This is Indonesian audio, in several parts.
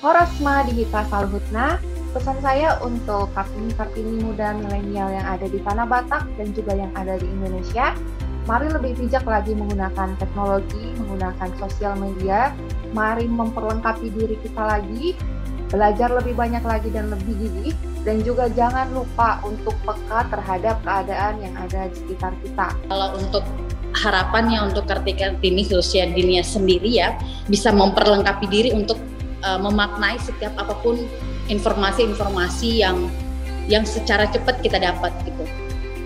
Horasma Dihita Salhutna. Pesan saya untuk Kartini-Kartini muda milenial yang ada di Tanah Batak dan juga yang ada di Indonesia, mari lebih bijak lagi menggunakan teknologi, menggunakan sosial media, mari memperlengkapi diri kita lagi, belajar lebih banyak lagi dan lebih gigih, dan juga jangan lupa untuk peka terhadap keadaan yang ada di sekitar kita. Kalau untuk harapannya untuk Kartini khususnya Dinia sendiri ya, bisa memperlengkapi diri untuk memaknai setiap apapun informasi-informasi yang secara cepat kita dapat gitu.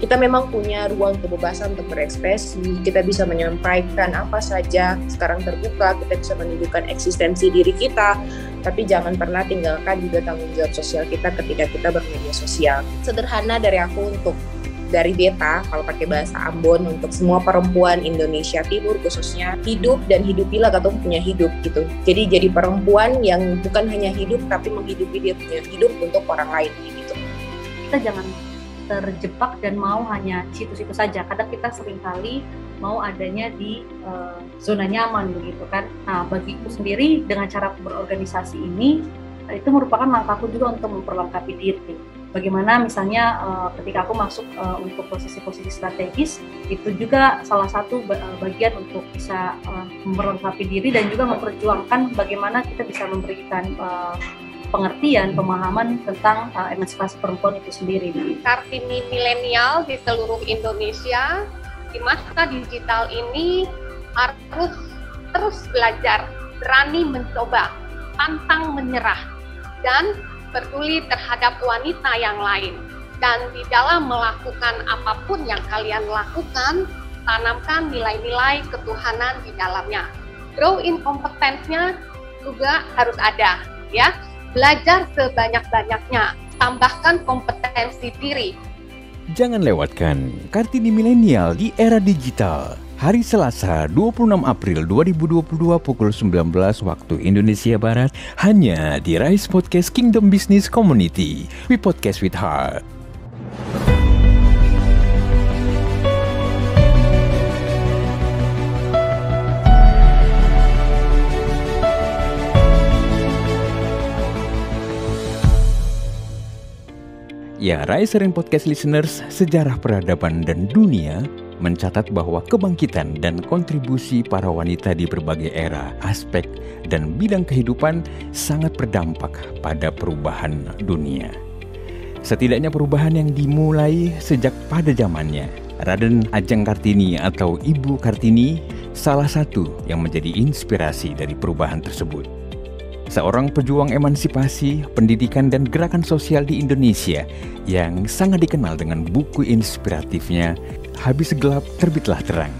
Kita memang punya ruang kebebasan untuk berekspresi, kita bisa menyampaikan apa saja, sekarang terbuka, kita bisa menunjukkan eksistensi diri kita, tapi jangan pernah tinggalkan juga tanggung jawab sosial kita ketika kita bermedia sosial. Sederhana dari aku dari Beta, kalau pakai bahasa Ambon, untuk semua perempuan Indonesia Timur khususnya, hidup dan hidupilah katong punya hidup gitu. Jadi perempuan yang bukan hanya hidup, tapi menghidupi dia punya hidup untuk orang lain gitu. Kita jangan terjebak dan mau hanya situ-situ saja. Kadang kita seringkali mau adanya di zona nyaman begitu kan. Nah, bagiku sendiri dengan cara berorganisasi ini, itu merupakan langkahku juga untuk memperlengkapi diri. Bagaimana misalnya ketika aku masuk untuk posisi-posisi strategis, itu juga salah satu bagian untuk bisa memperlengkapi diri dan juga memperjuangkan bagaimana kita bisa memberikan pengertian, pemahaman tentang emansipasi perempuan itu sendiri. Kartini milenial di seluruh Indonesia di masa digital ini harus terus belajar, berani mencoba, pantang menyerah, dan peduli terhadap wanita yang lain. Dan di dalam melakukan apapun yang kalian lakukan, tanamkan nilai-nilai ketuhanan di dalamnya. Grow in kompetensnya juga harus ada, ya. Belajar sebanyak-banyaknya, tambahkan kompetensi diri. Jangan lewatkan Kartini Milenial di era digital. Hari Selasa 26 April 2022 pukul 19 waktu Indonesia Barat hanya di Rise Podcast Kingdom Business Community. We podcast with heart. Ya, Rise and Podcast listeners, sejarah peradaban dan dunia mencatat bahwa kebangkitan dan kontribusi para wanita di berbagai era, aspek, dan bidang kehidupan sangat berdampak pada perubahan dunia. Setidaknya perubahan yang dimulai sejak pada zamannya, Raden Ajeng Kartini atau Ibu Kartini salah satu yang menjadi inspirasi dari perubahan tersebut. Seorang pejuang emansipasi, pendidikan, dan gerakan sosial di Indonesia yang sangat dikenal dengan buku inspiratifnya Habis Gelap Terbitlah Terang.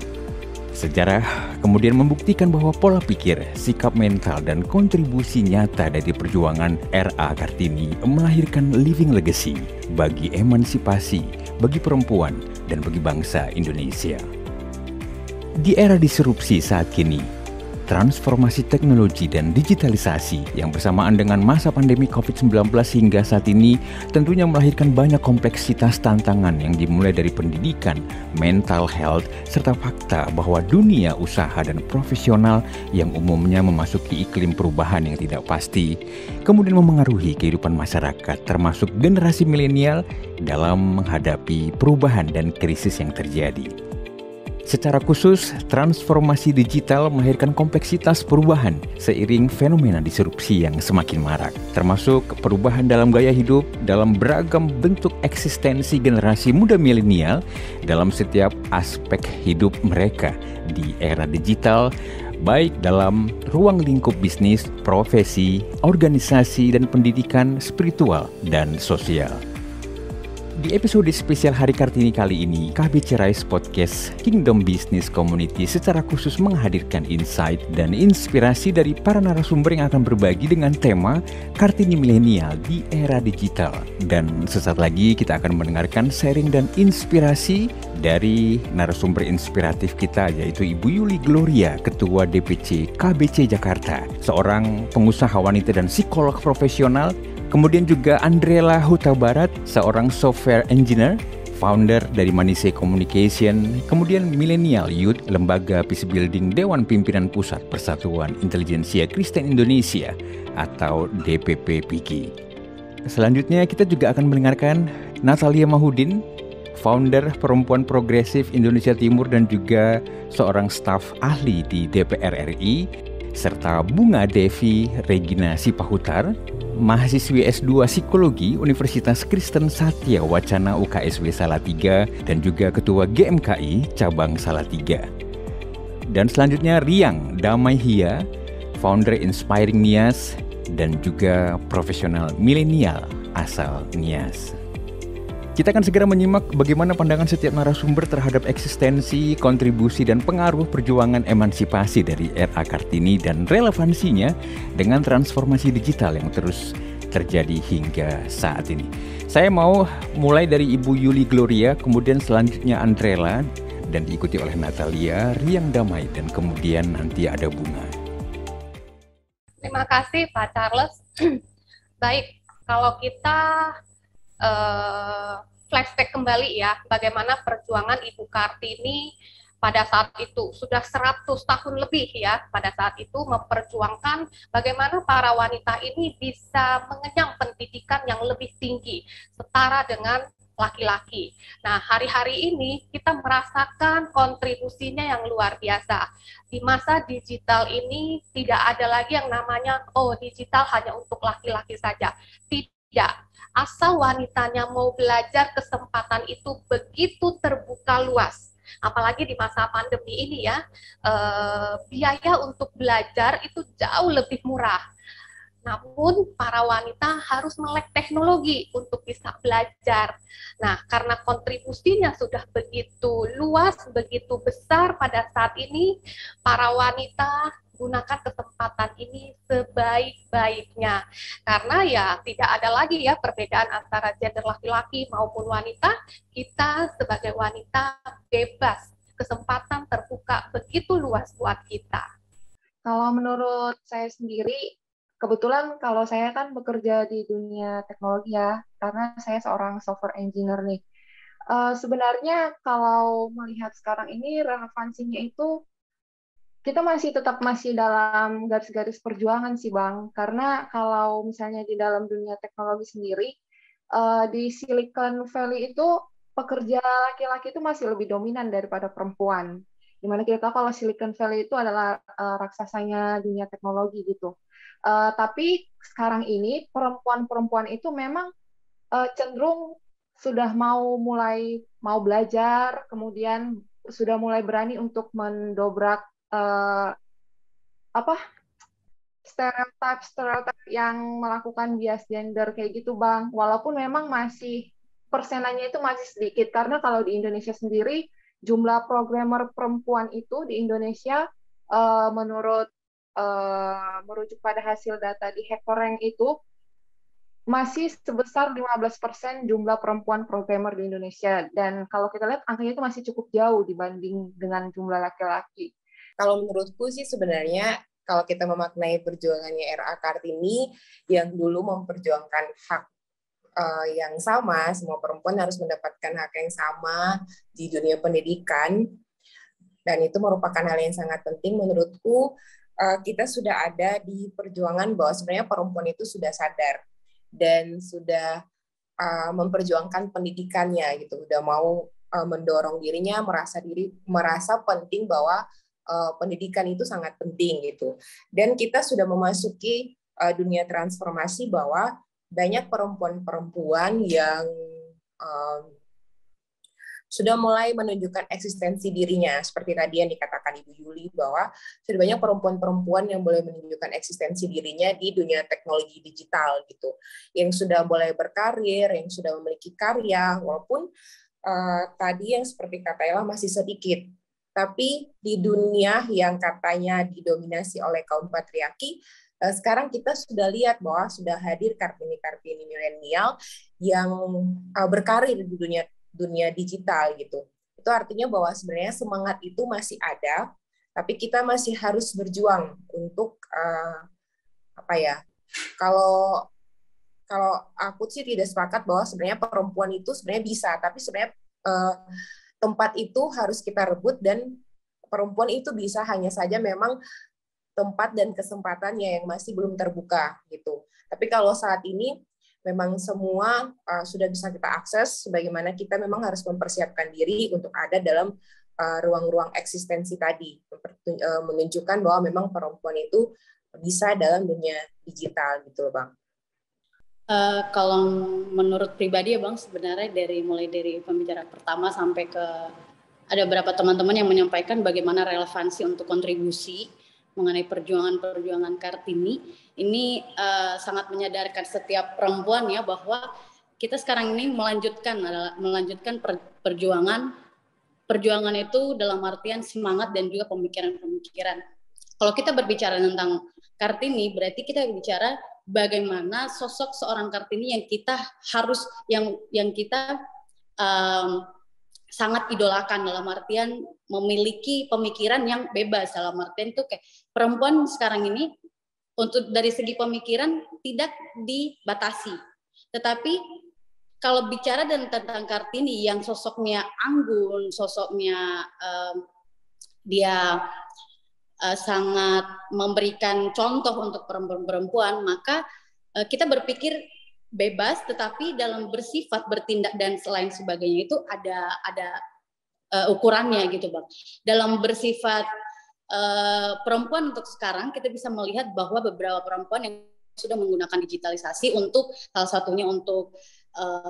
Sejarah kemudian membuktikan bahwa pola pikir, sikap mental, dan kontribusi nyata dari perjuangan R.A. Kartini melahirkan living legacy bagi emansipasi, bagi perempuan, dan bagi bangsa Indonesia. Di era disrupsi saat kini, transformasi teknologi dan digitalisasi yang bersamaan dengan masa pandemi COVID-19 hingga saat ini tentunya melahirkan banyak kompleksitas tantangan yang dimulai dari pendidikan, mental health, serta fakta bahwa dunia usaha dan profesional yang umumnya memasuki iklim perubahan yang tidak pasti, kemudian memengaruhi kehidupan masyarakat termasuk generasi milenial dalam menghadapi perubahan dan krisis yang terjadi. Secara khusus, transformasi digital melahirkan kompleksitas perubahan seiring fenomena disrupsi yang semakin marak, termasuk perubahan dalam gaya hidup, dalam beragam bentuk eksistensi generasi muda milenial dalam setiap aspek hidup mereka di era digital, baik dalam ruang lingkup bisnis, profesi, organisasi, dan pendidikan spiritual dan sosial. Di episode spesial Hari Kartini kali ini, KBC Rise Podcast Kingdom Business Community secara khusus menghadirkan insight dan inspirasi dari para narasumber yang akan berbagi dengan tema Kartini Milenial di era digital. Dan sesaat lagi kita akan mendengarkan sharing dan inspirasi dari narasumber inspiratif kita, yaitu Ibu Yuli Gloria, Ketua DPC KBC Jakarta, seorang pengusaha wanita dan psikolog profesional. Kemudian juga Andrela Huta Barat, seorang software engineer, founder dari Manise Communication, kemudian Millennial Youth, Lembaga Peace Building Dewan Pimpinan Pusat Persatuan Intelijensia Kristen Indonesia atau DPP PIKI. Selanjutnya kita juga akan mendengarkan Natalia Mahudin, founder Perempuan Progresif Indonesia Timur dan juga seorang staf ahli di DPR RI, serta Bunga Devi Regina Sipahutar, mahasiswi S2 Psikologi Universitas Kristen Satya Wacana UKSW Salatiga dan juga Ketua GMKI Cabang Salatiga. Dan selanjutnya Riang Damaihia, founder Inspiring Nias dan juga profesional milenial asal Nias. Kita akan segera menyimak bagaimana pandangan setiap narasumber terhadap eksistensi, kontribusi, dan pengaruh perjuangan emansipasi dari R.A. Kartini dan relevansinya dengan transformasi digital yang terus terjadi hingga saat ini. Saya mau mulai dari Ibu Yuli Gloria, kemudian selanjutnya Andrela, dan diikuti oleh Natalia, Riang Damai, dan kemudian nanti ada Bunga. Terima kasih Pak Charles. Baik, kalau kita flashback kembali ya, bagaimana perjuangan Ibu Kartini pada saat itu, sudah 100 tahun lebih ya, pada saat itu memperjuangkan bagaimana para wanita ini bisa mengenyam pendidikan yang lebih tinggi, setara dengan laki-laki. Nah, hari-hari ini kita merasakan kontribusinya yang luar biasa. Di masa digital ini tidak ada lagi yang namanya, oh digital hanya untuk laki-laki saja. Tidak. Asal wanitanya mau belajar, kesempatan itu begitu terbuka luas. Apalagi di masa pandemi ini ya, biaya untuk belajar itu jauh lebih murah. Namun para wanita harus melek teknologi untuk bisa belajar. Nah, karena kontribusinya sudah begitu luas, begitu besar pada saat ini, para wanita gunakan kesempatan ini sebaik-baiknya. Karena ya tidak ada lagi ya perbedaan antara gender laki-laki maupun wanita. Kita sebagai wanita bebas, kesempatan terbuka begitu luas buat kita. Kalau menurut saya sendiri, kebetulan kalau saya kan bekerja di dunia teknologi ya, karena saya seorang software engineer nih. Sebenarnya kalau melihat sekarang ini relevansinya itu kita masih dalam garis-garis perjuangan sih Bang, karena kalau misalnya di dalam dunia teknologi sendiri, di Silicon Valley itu pekerja laki-laki itu masih lebih dominan daripada perempuan. Dimana kita tahu kalau Silicon Valley itu adalah raksasanya dunia teknologi gitu. Tapi sekarang ini perempuan-perempuan itu memang cenderung sudah mulai belajar, kemudian sudah mulai berani untuk mendobrak stereotip yang melakukan bias gender kayak gitu Bang. Walaupun memang masih persenannya itu masih sedikit, karena kalau di Indonesia sendiri jumlah programmer perempuan itu di Indonesia menurut merujuk pada hasil data di HackerRank itu masih sebesar 15% jumlah perempuan programmer di Indonesia. Dan kalau kita lihat angkanya itu masih cukup jauh dibanding dengan jumlah laki-laki. Kalau menurutku sih sebenarnya kalau kita memaknai perjuangannya R.A. Kartini yang dulu memperjuangkan hak yang sama, semua perempuan harus mendapatkan hak yang sama di dunia pendidikan, dan itu merupakan hal yang sangat penting menurutku. Kita sudah ada di perjuangan bahwa sebenarnya perempuan itu sudah sadar dan sudah memperjuangkan pendidikannya gitu, udah mau mendorong dirinya, merasa penting bahwa pendidikan itu sangat penting gitu. Dan kita sudah memasuki dunia transformasi bahwa banyak perempuan-perempuan yang sudah mulai menunjukkan eksistensi dirinya, seperti tadi yang dikatakan Ibu Yuli bahwa sudah banyak perempuan-perempuan yang boleh menunjukkan eksistensi dirinya di dunia teknologi digital gitu, yang sudah mulai berkarir, yang sudah memiliki karya, walaupun tadi yang seperti kata Ella masih sedikit. Tapi di dunia yang katanya didominasi oleh kaum patriarki, sekarang kita sudah lihat bahwa sudah hadir Kartini-Kartini milenial yang berkarir di dunia digital gitu. Itu artinya bahwa sebenarnya semangat itu masih ada, tapi kita masih harus berjuang untuk kalau aku sih tidak sepakat bahwa sebenarnya perempuan itu sebenarnya bisa, tapi sebenarnya tempat itu harus kita rebut, dan perempuan itu bisa hanya saja memang tempat dan kesempatannya yang masih belum terbuka gitu. Tapi kalau saat ini memang semua sudah bisa kita akses, sebagaimana kita memang harus mempersiapkan diri untuk ada dalam ruang-ruang eksistensi tadi, menunjukkan bahwa memang perempuan itu bisa dalam dunia digital gitu, Bang. Kalau menurut pribadi ya Bang, sebenarnya mulai dari pembicaraan pertama sampai ke ada beberapa teman-teman yang menyampaikan bagaimana relevansi untuk kontribusi mengenai perjuangan Kartini ini sangat menyadarkan setiap perempuan ya bahwa kita sekarang ini melanjutkan perjuangan itu dalam artian semangat dan juga pemikiran-pemikiran. Kalau kita berbicara tentang Kartini, berarti kita bicara bagaimana sosok seorang Kartini yang kita sangat idolakan, dalam artian memiliki pemikiran yang bebas, dalam artian itu kayak perempuan sekarang ini untuk dari segi pemikiran tidak dibatasi. Tetapi kalau bicara tentang Kartini yang sosoknya anggun, sosoknya dia sangat memberikan contoh untuk perempuan, maka kita berpikir bebas, tetapi dalam bersifat, bertindak dan selain sebagainya itu ada ukurannya gitu Bang. Dalam bersifat perempuan untuk sekarang kita bisa melihat bahwa beberapa perempuan yang sudah menggunakan digitalisasi untuk salah satunya untuk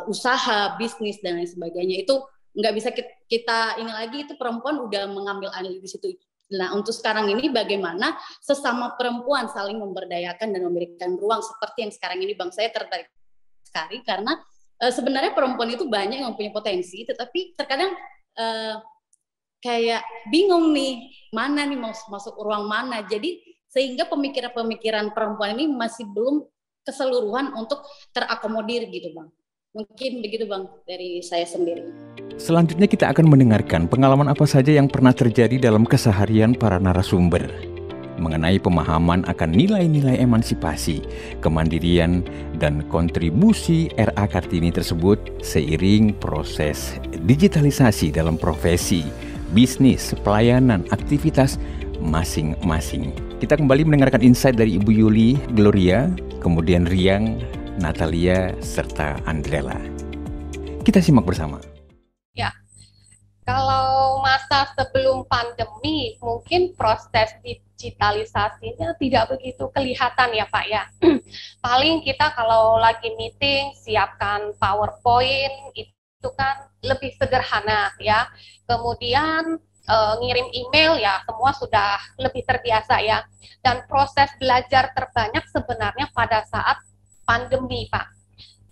usaha, bisnis dan lain sebagainya, itu nggak bisa kita ini lagi, itu perempuan udah mengambil andil di situ. Nah untuk sekarang ini bagaimana sesama perempuan saling memberdayakan dan memberikan ruang seperti yang sekarang ini Bang, saya tertarik sekali karena sebenarnya perempuan itu banyak yang punya potensi, tetapi terkadang kayak bingung nih mana nih mau masuk ruang mana, jadi sehingga pemikiran-pemikiran perempuan ini masih belum keseluruhan untuk terakomodir gitu Bang. Mungkin begitu Bang dari saya sendiri. Selanjutnya kita akan mendengarkan pengalaman apa saja yang pernah terjadi dalam keseharian para narasumber mengenai pemahaman akan nilai-nilai emansipasi, kemandirian, dan kontribusi RA Kartini tersebut seiring proses digitalisasi dalam profesi, bisnis, pelayanan, aktivitas masing-masing. Kita kembali mendengarkan insight dari Ibu Yuli, Gloria, kemudian Riang, Natalia, serta Andrella. Kita simak bersama. Ya, kalau masa sebelum pandemi mungkin proses digitalisasinya tidak begitu kelihatan ya Pak ya. Paling kita kalau lagi meeting siapkan PowerPoint itu kan lebih sederhana ya. Kemudian ngirim email ya semua sudah lebih terbiasa ya. Dan proses belajar terbanyak sebenarnya pada saat pandemi Pak.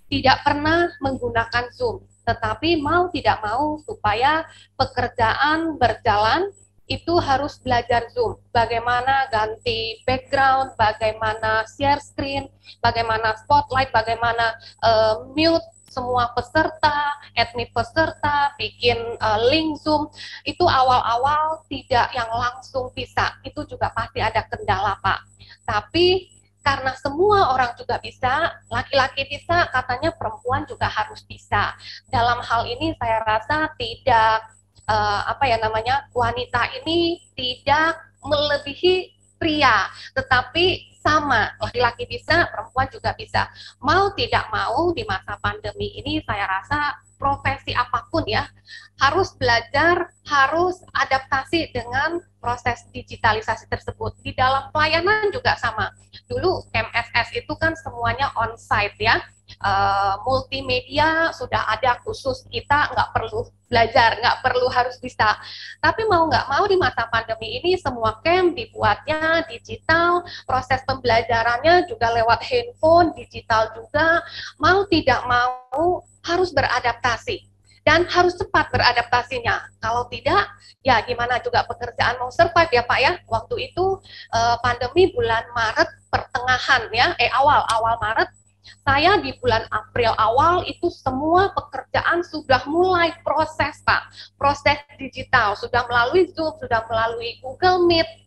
Tidak pernah menggunakan Zoom, tetapi mau tidak mau supaya pekerjaan berjalan itu harus belajar Zoom. Bagaimana ganti background, bagaimana share screen, bagaimana spotlight, bagaimana mute semua peserta, admit peserta, bikin link Zoom. Itu awal-awal tidak yang langsung bisa. Itu juga pasti ada kendala Pak. Tapi karena semua orang juga bisa, laki-laki bisa, katanya perempuan juga harus bisa. Dalam hal ini saya rasa tidak wanita ini tidak melebihi pria, tetapi sama, laki-laki bisa, perempuan juga bisa. Mau tidak mau di masa pandemi ini saya rasa profesi apapun ya harus belajar, harus adaptasi dengan proses digitalisasi tersebut. Di dalam pelayanan juga sama. Dulu MSS itu kan semuanya on-site ya, multimedia sudah ada khusus, kita nggak perlu belajar, nggak perlu harus bisa. Tapi mau nggak mau di masa pandemi ini semua camp dibuatnya digital, proses pembelajarannya juga lewat handphone, digital juga, mau tidak mau harus beradaptasi. Dan harus cepat beradaptasinya. Kalau tidak, ya gimana juga pekerjaan mau survive ya Pak ya. Waktu itu pandemi bulan Maret pertengahan ya, awal Maret, saya di bulan April awal itu semua pekerjaan sudah mulai proses Pak. Proses digital, sudah melalui Zoom, sudah melalui Google Meet.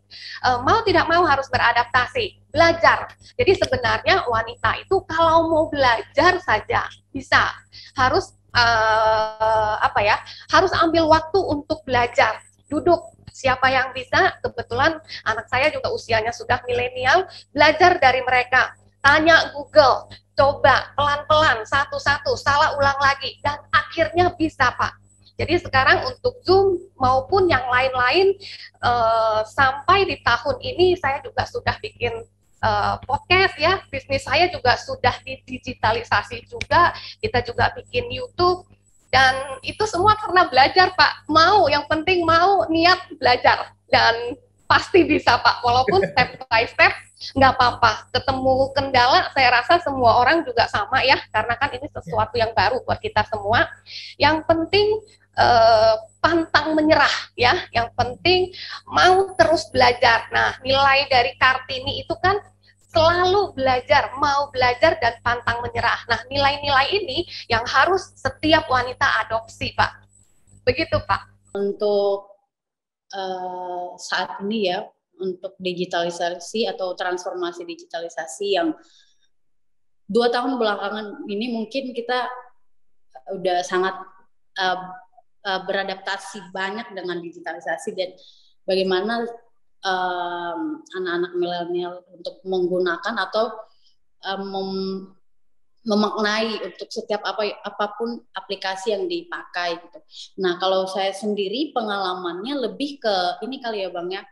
Mau tidak mau harus beradaptasi, belajar. Jadi sebenarnya wanita itu kalau mau belajar saja bisa. Harus harus ambil waktu untuk belajar, duduk. Siapa yang bisa, kebetulan anak saya juga usianya sudah milenial, belajar dari mereka, tanya Google, coba pelan-pelan, satu-satu, salah ulang lagi, dan akhirnya bisa, Pak. Jadi sekarang untuk Zoom maupun yang lain-lain, sampai di tahun ini saya juga sudah bikin podcast ya, bisnis saya juga sudah didigitalisasi juga, kita juga bikin YouTube, dan itu semua karena belajar Pak, yang penting mau niat belajar, dan pasti bisa Pak, walaupun step by step, nggak apa-apa, ketemu kendala saya rasa semua orang juga sama ya, karena kan ini sesuatu yang baru buat kita semua, yang penting pantang menyerah ya, yang penting mau terus belajar. Nah, nilai dari Kartini itu kan selalu belajar, mau belajar dan pantang menyerah. Nah, nilai-nilai ini yang harus setiap wanita adopsi, Pak. Begitu, Pak. Untuk saat ini ya, untuk digitalisasi atau transformasi digitalisasi yang 2 tahun belakangan ini mungkin kita udah sangat beradaptasi banyak dengan digitalisasi, dan bagaimana anak-anak milenial untuk menggunakan atau memaknai untuk setiap apapun aplikasi yang dipakai gitu. Nah, kalau saya sendiri pengalamannya lebih ke ini kali ya Bang ya,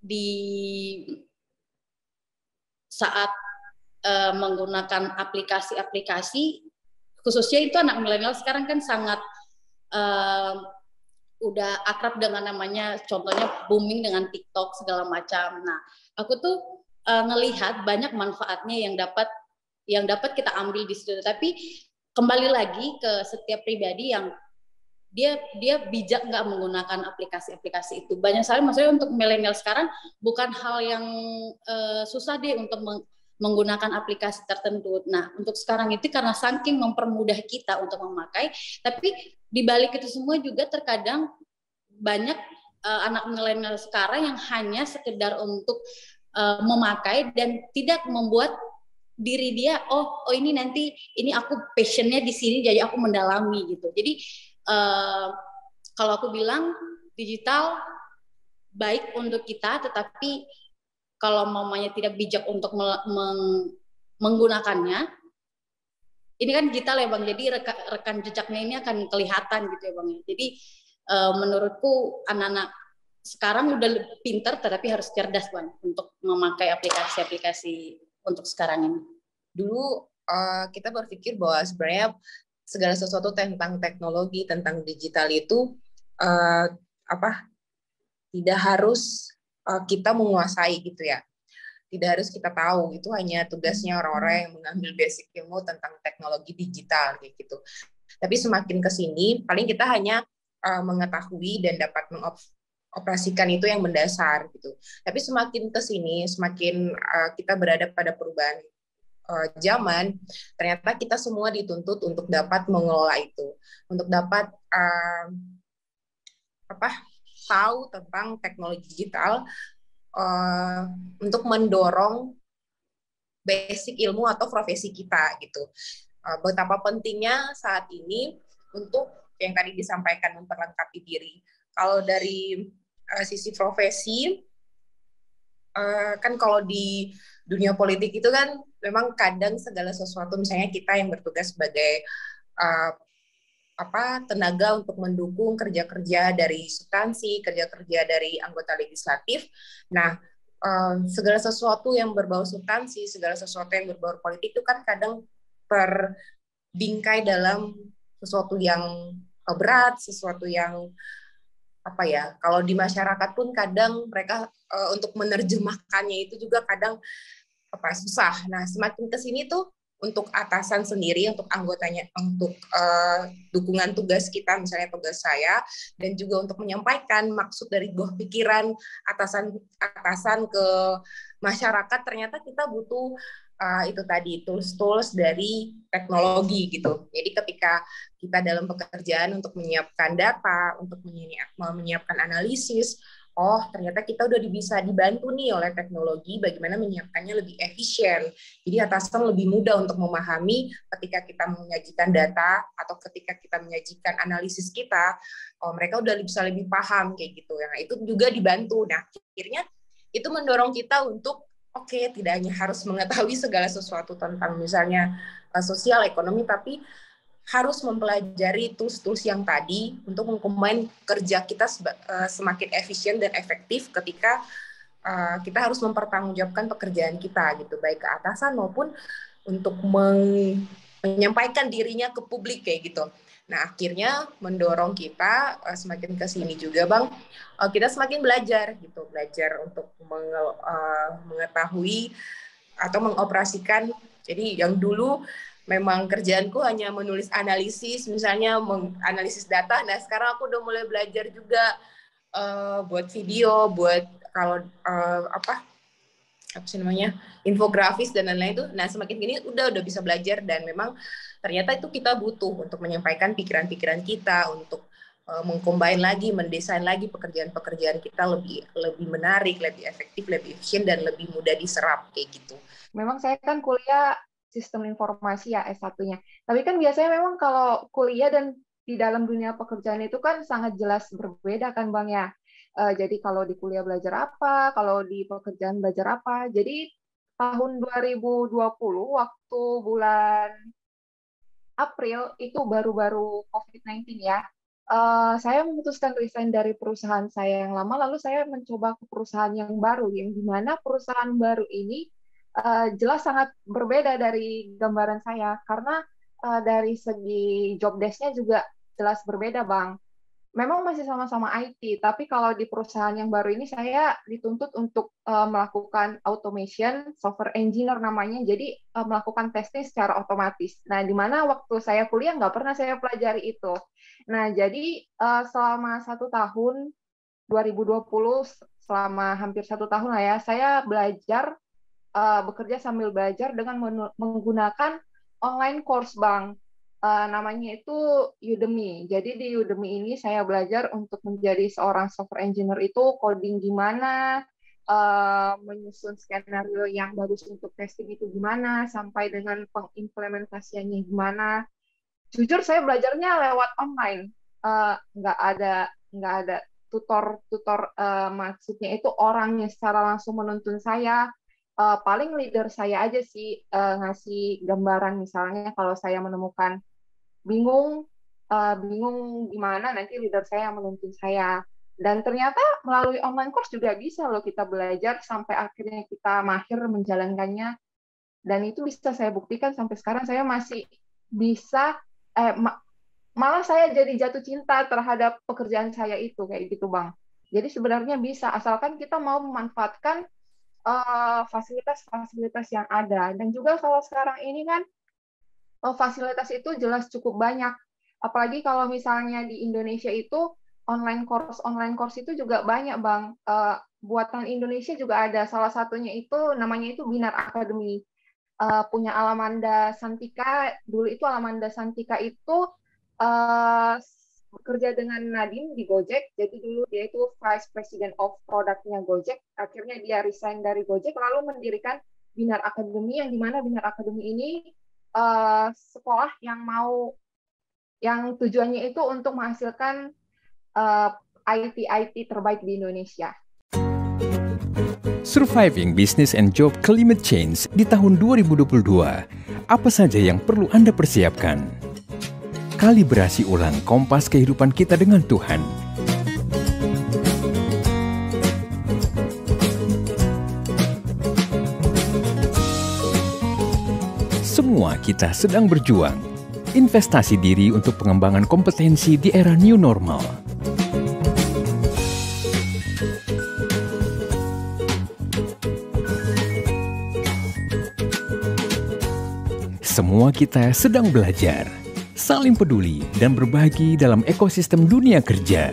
di saat menggunakan aplikasi-aplikasi, khususnya itu anak milenial sekarang kan sangat udah akrab dengan namanya, contohnya booming dengan TikTok segala macam. Nah, aku tuh ngelihat banyak manfaatnya yang dapat kita ambil di situ. Tapi kembali lagi ke setiap pribadi yang dia bijak nggak menggunakan aplikasi-aplikasi itu. Banyak sekali, maksudnya untuk milenial sekarang bukan hal yang susah deh untuk menggunakan aplikasi tertentu. Nah, untuk sekarang itu karena saking mempermudah kita untuk memakai, tapi di balik itu semua juga terkadang banyak anak milenial sekarang yang hanya sekedar untuk memakai dan tidak membuat diri dia, oh ini nanti ini aku passionnya di sini, jadi aku mendalami gitu. Jadi kalau aku bilang digital baik untuk kita, tetapi kalau mamanya tidak bijak untuk menggunakannya, ini kan digital ya Bang, jadi rekan jejaknya ini akan kelihatan gitu ya Bang. Jadi menurutku anak-anak sekarang udah pintar, tetapi harus cerdas Bang untuk memakai aplikasi-aplikasi untuk sekarang ini. Dulu kita berpikir bahwa sebenarnya segala sesuatu tentang teknologi, tentang digital itu tidak harus kita menguasai gitu ya. Tidak harus kita tahu, itu hanya tugasnya orang-orang yang mengambil basic ilmu tentang teknologi digital kayak gitu. Tapi semakin ke sini, paling kita hanya mengetahui dan dapat mengoperasikan itu yang mendasar gitu. Tapi semakin ke sini, semakin kita berada pada perubahan zaman, ternyata kita semua dituntut untuk dapat mengelola itu, untuk dapat tahu tentang teknologi digital, untuk mendorong basic ilmu atau profesi kita gitu. Betapa pentingnya saat ini untuk yang tadi disampaikan, memperlengkapi diri. Kalau dari sisi profesi, kan kalau di dunia politik itu kan memang kadang segala sesuatu, misalnya kita yang bertugas sebagai tenaga untuk mendukung kerja-kerja dari substansi, kerja-kerja dari anggota legislatif. Nah, segala sesuatu yang berbau substansi, segala sesuatu yang berbau politik itu kan kadang terbingkai dalam sesuatu yang berat, sesuatu yang kalau di masyarakat pun kadang mereka untuk menerjemahkannya itu juga kadang susah. Nah, semakin ke sini tuh untuk atasan sendiri, untuk anggotanya, untuk dukungan tugas kita, misalnya tugas saya, dan juga untuk menyampaikan maksud dari buah pikiran atasan ke masyarakat, ternyata kita butuh itu tadi, tools dari teknologi gitu. Jadi ketika kita dalam pekerjaan untuk menyiapkan data, untuk menyiapkan analisis, oh ternyata kita udah bisa dibantu nih oleh teknologi bagaimana menyiapkannya lebih efisien. Jadi atasan lebih mudah untuk memahami ketika kita menyajikan data atau ketika kita menyajikan analisis kita, mereka udah bisa lebih paham kayak gitu. Nah, itu juga dibantu. Nah, akhirnya itu mendorong kita untuk tidak hanya harus mengetahui segala sesuatu tentang misalnya sosial, ekonomi, tapi harus mempelajari tools-tools yang tadi untuk mengcombine kerja kita semakin efisien dan efektif ketika kita harus mempertanggungjawabkan pekerjaan kita gitu, baik ke atasan maupun untuk menyampaikan dirinya ke publik kayak gitu. Nah, akhirnya mendorong kita semakin ke sini juga, Bang. Kita semakin belajar untuk mengetahui atau mengoperasikan. Jadi yang dulu memang kerjaanku hanya menulis analisis, misalnya menganalisis data. Nah, sekarang aku udah mulai belajar juga buat video, buat kalau infografis dan lain-lain itu. Nah, semakin gini udah bisa belajar, dan memang ternyata itu kita butuh untuk menyampaikan pikiran-pikiran kita, untuk mengcombine lagi, mendesain lagi pekerjaan-pekerjaan kita lebih menarik, lebih efektif, lebih efisien, dan lebih mudah diserap kayak gitu. Memang saya kan kuliah sistem informasi ya S1-nya. Tapi kan biasanya memang kalau kuliah dan di dalam dunia pekerjaan itu kan sangat jelas berbeda kan Bang ya. Jadi kalau di kuliah belajar apa, kalau di pekerjaan belajar apa. Jadi tahun 2020 waktu bulan April itu baru-baru COVID-19 ya. Saya memutuskan resign dari perusahaan saya yang lama, lalu saya mencoba ke perusahaan yang baru, yang dimana perusahaan baru ini jelas sangat berbeda dari gambaran saya, karena dari segi job desk-nya juga jelas berbeda, Bang. Memang masih sama-sama IT, tapi kalau di perusahaan yang baru ini saya dituntut untuk melakukan automation, software engineer namanya, jadi melakukan testing secara otomatis. Nah, di mana waktu saya kuliah nggak pernah saya pelajari itu. Nah, jadi selama 1 tahun, 2020, selama hampir 1 tahun lah ya, saya belajar, bekerja sambil belajar dengan menggunakan online course, Bang. Namanya itu Udemy. Jadi di Udemy ini saya belajar untuk menjadi seorang software engineer itu coding gimana, menyusun skenario yang bagus untuk testing itu gimana, sampai dengan pengimplementasiannya gimana. Jujur saya belajarnya lewat online, nggak ada tutor, maksudnya itu orangnya secara langsung menuntun saya. Paling leader saya aja sih ngasih gambaran, misalnya kalau saya menemukan bingung gimana, nanti leader saya yang menuntun saya. Dan ternyata melalui online course juga bisa loh kita belajar sampai akhirnya kita mahir menjalankannya. Dan itu bisa saya buktikan sampai sekarang saya masih bisa, malah saya jadi jatuh cinta terhadap pekerjaan saya itu, kayak gitu Bang. Jadi sebenarnya bisa, asalkan kita mau memanfaatkan fasilitas-fasilitas yang ada. Dan juga kalau sekarang ini kan fasilitas itu jelas cukup banyak. Apalagi kalau misalnya di Indonesia itu online course itu juga banyak, Bang. Buatan Indonesia juga ada. Salah satunya itu namanya itu Binar Academy. Punya Alamanda Santika. Dulu itu Alamanda Santika itu bekerja dengan Nadiem di Gojek. Jadi dulu dia itu Vice President of Product-nya Gojek. Akhirnya dia resign dari Gojek lalu mendirikan Binar Academy, yang dimana Binar Academy ini sekolah yang tujuannya itu untuk menghasilkan IT terbaik di Indonesia. Surviving Business and Job Climate Change di tahun 2022. Apa saja yang perlu Anda persiapkan? Kalibrasi ulang kompas kehidupan kita dengan Tuhan. Semua kita sedang berjuang. Investasi diri untuk pengembangan kompetensi di era new normal. Semua kita sedang belajar, saling peduli dan berbagi dalam ekosistem dunia kerja.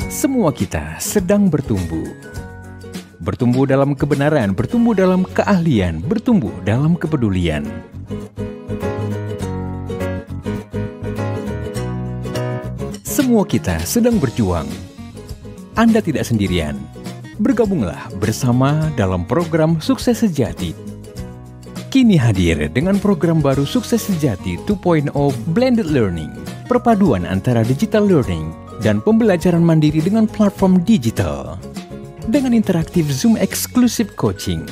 Semua kita sedang bertumbuh. bertumbuh dalam kebenaran, bertumbuh dalam keahlian, bertumbuh dalam kepedulian. Semua kita sedang berjuang. Anda tidak sendirian. Bergabunglah bersama dalam program Sukses Sejati. Kini hadir dengan program baru Sukses Sejati 2.0 Blended Learning. Perpaduan antara digital learning dan pembelajaran mandiri dengan platform digital. Dengan interaktif Zoom eksklusif coaching.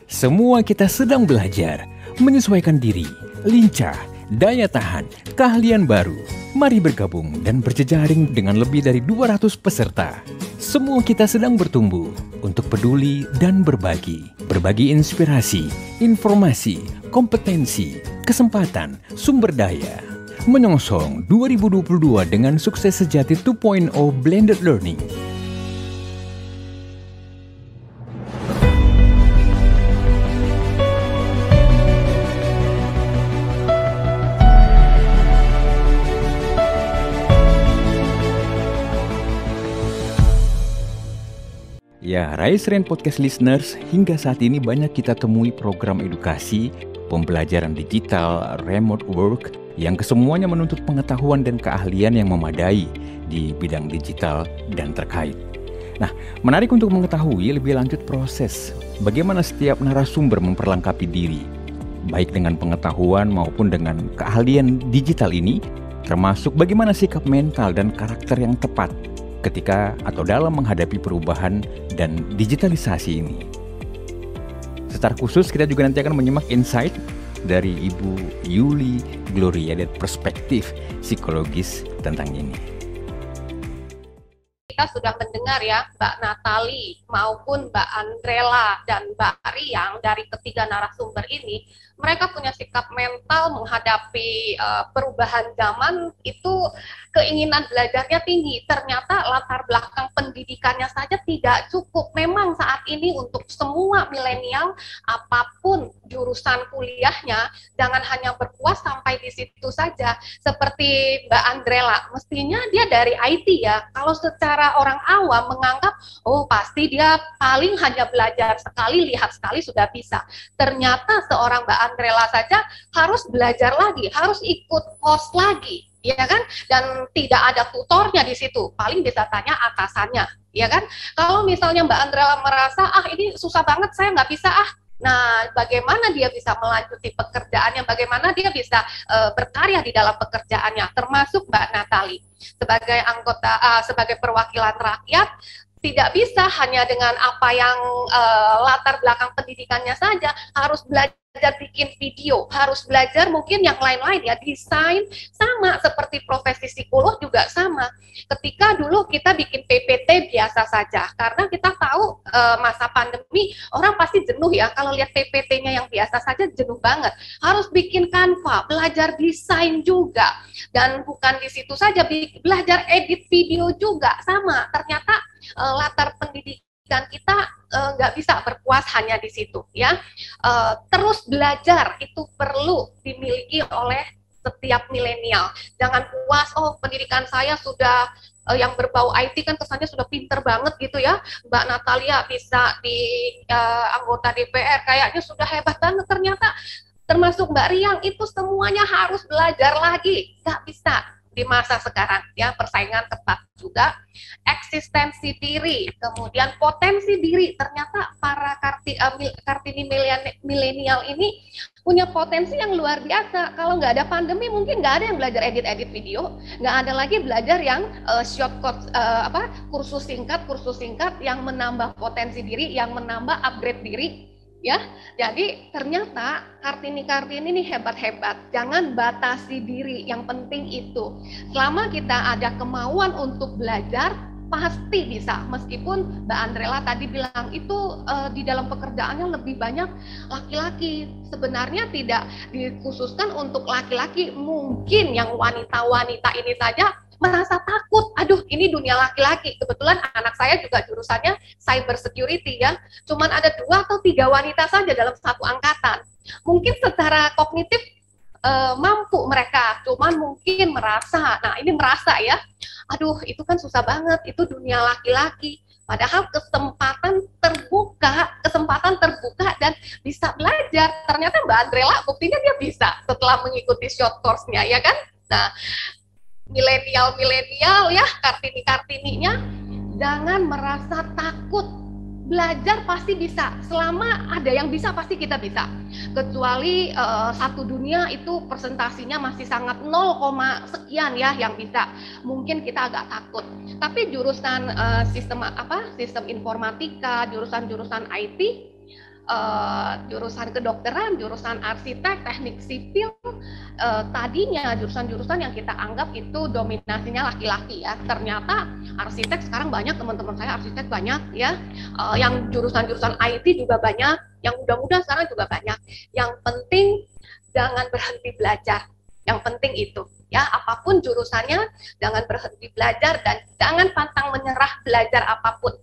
Semua kita sedang belajar, menyesuaikan diri, lincah, daya tahan, keahlian baru. Mari bergabung dan berjejaring dengan lebih dari 200 peserta. Semua kita sedang bertumbuh untuk peduli dan berbagi. Berbagi inspirasi, informasi, kompetensi, kesempatan, sumber daya. Menyongsong 2022 dengan Sukses Sejati 2.0 Blended Learning. Ya, Rise Rain Podcast Listeners, hingga saat ini banyak kita temui program edukasi, pembelajaran digital, remote work, yang kesemuanya menuntut pengetahuan dan keahlian yang memadai di bidang digital dan terkait. Nah, menarik untuk mengetahui lebih lanjut proses bagaimana setiap narasumber memperlengkapi diri, baik dengan pengetahuan maupun dengan keahlian digital ini, termasuk bagaimana sikap mental dan karakter yang tepat ketika atau dalam menghadapi perubahan dan digitalisasi ini. Secara khusus kita juga nanti akan menyimak insight dari Ibu Yuli Gloria dan perspektif psikologis tentang ini. Kita sudah mendengar ya Mbak Natali maupun Mbak Andrela dan Mbak Riang dari ketiga narasumber ini, mereka punya sikap mental menghadapi perubahan zaman itu, keinginan belajarnya tinggi. Ternyata latar belakang pendidikannya saja tidak cukup. Memang saat ini untuk semua milenial, apapun jurusan kuliahnya, jangan hanya berpuas sampai di situ saja. Seperti Mbak Andrela, mestinya dia dari IT ya. Kalau secara orang awam menganggap, oh pasti dia paling hanya belajar sekali, lihat sekali sudah bisa. Ternyata seorang Mbak Andrela saja harus belajar lagi, harus ikut kos lagi, ya kan? Dan tidak ada tutornya di situ, paling bisa tanya atasannya, ya kan? Kalau misalnya Mbak Andrela merasa, ini susah banget, saya nggak bisa Nah, bagaimana dia bisa melanjuti pekerjaannya, bagaimana dia bisa berkarya di dalam pekerjaannya, termasuk Mbak Natali sebagai anggota, sebagai perwakilan rakyat, tidak bisa hanya dengan apa yang latar belakang pendidikannya saja, harus belajar bikin video, harus belajar mungkin yang lain-lain ya, desain, sama seperti profesi psikolog juga sama. Ketika dulu kita bikin PPT biasa saja, karena kita tahu masa pandemi orang pasti jenuh ya, kalau lihat PPT-nya yang biasa saja jenuh banget. Harus bikin Canva, belajar desain juga, dan bukan di situ saja, belajar edit video juga sama. Ternyata latar pendidikan kita nggak bisa berpuas hanya di situ ya. Terus belajar itu perlu dimiliki oleh setiap milenial. Jangan puas, pendidikan saya sudah yang berbau IT kan kesannya sudah pinter banget gitu ya. Mbak Natalia bisa di anggota DPR, kayaknya sudah hebat banget. Ternyata termasuk Mbak Riang itu semuanya harus belajar lagi, nggak bisa di masa sekarang ya, persaingan ketat juga. Eksistensi diri, kemudian potensi diri. Ternyata para Kartini milenial ini punya potensi yang luar biasa. Kalau nggak ada pandemi mungkin nggak ada yang belajar edit video, nggak ada lagi belajar yang shortcut kursus singkat yang menambah potensi diri, yang menambah upgrade diri. Ya, jadi ternyata Kartini ini hebat-hebat. Jangan batasi diri, yang penting itu. Selama kita ada kemauan untuk belajar, pasti bisa. Meskipun Mbak Andrela tadi bilang itu di dalam pekerjaannya lebih banyak laki-laki. Sebenarnya tidak dikhususkan untuk laki-laki. Mungkin yang wanita-wanita ini saja merasa takut, aduh ini dunia laki-laki. Kebetulan anak saya juga jurusannya cyber security ya, cuman ada 2 atau 3 wanita saja dalam satu angkatan. Mungkin secara kognitif mampu mereka, cuman mungkin merasa, nah ini merasa ya, aduh itu kan susah banget, itu dunia laki-laki. Padahal kesempatan terbuka dan bisa belajar. Ternyata Mbak Andrela buktinya dia bisa setelah mengikuti short course-nya, ya kan? Nah, milenial ya, Kartini-Kartininya, jangan merasa takut. Belajar pasti bisa, selama ada yang bisa pasti kita bisa. Kecuali satu dunia itu presentasinya masih sangat 0, sekian ya yang bisa. Mungkin kita agak takut. Tapi jurusan sistem informatika, jurusan IT, jurusan kedokteran, jurusan arsitek, teknik sipil, tadinya jurusan-jurusan yang kita anggap itu dominasinya laki-laki ya. Ternyata arsitek sekarang banyak, teman-teman saya arsitek banyak ya. Yang jurusan-jurusan IT juga banyak, yang muda-muda sekarang juga banyak. Yang penting jangan berhenti belajar. Yang penting itu ya, apapun jurusannya jangan berhenti belajar dan jangan pantang menyerah belajar apapun.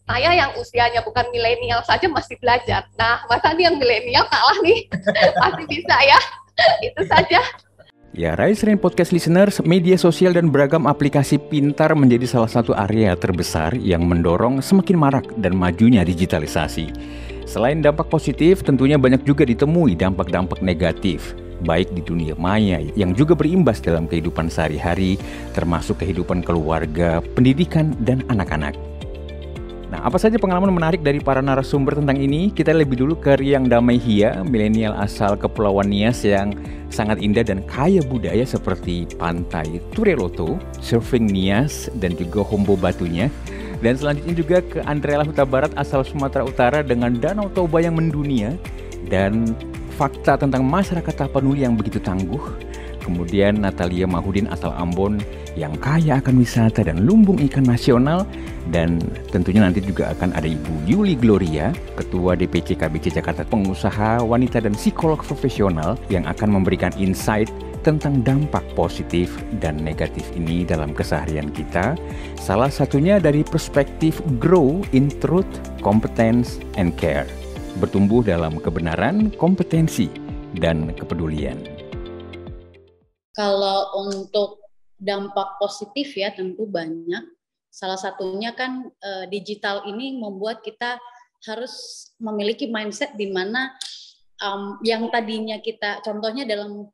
Saya yang usianya bukan milenial saja masih belajar. Nah, Mas Andi yang milenial kalah nih. Pasti bisa ya. Itu saja. Ya, Rise Rain Podcast Listeners, media sosial dan beragam aplikasi pintar menjadi salah satu area terbesar yang mendorong semakin marak dan majunya digitalisasi. Selain dampak positif, tentunya banyak juga ditemui dampak-dampak negatif, baik di dunia maya yang juga berimbas dalam kehidupan sehari-hari, termasuk kehidupan keluarga, pendidikan, dan anak-anak. Nah, apa saja pengalaman menarik dari para narasumber tentang ini? Kita lebih dulu ke Riang Damai Hia, milenial asal Kepulauan Nias yang sangat indah dan kaya budaya seperti pantai Tureloto, surfing Nias, dan juga Hombo Batunya. Dan selanjutnya juga ke Andrela Huta Barat asal Sumatera Utara dengan Danau Toba yang mendunia dan fakta tentang masyarakat Tapanuli yang begitu tangguh. Kemudian Natalia Mahudin asal Ambon yang kaya akan wisata dan lumbung ikan nasional. Dan tentunya nanti juga akan ada Ibu Yuli Gloria, Ketua DPC KBC Jakarta, pengusaha wanita dan psikolog profesional yang akan memberikan insight tentang dampak positif dan negatif ini dalam keseharian kita. Salah satunya dari perspektif grow in truth, competence, and care. Bertumbuh dalam kebenaran, kompetensi, dan kepedulian. Kalau untuk dampak positif ya tentu banyak. Salah satunya kan digital ini membuat kita harus memiliki mindset di mana yang tadinya kita, contohnya dalam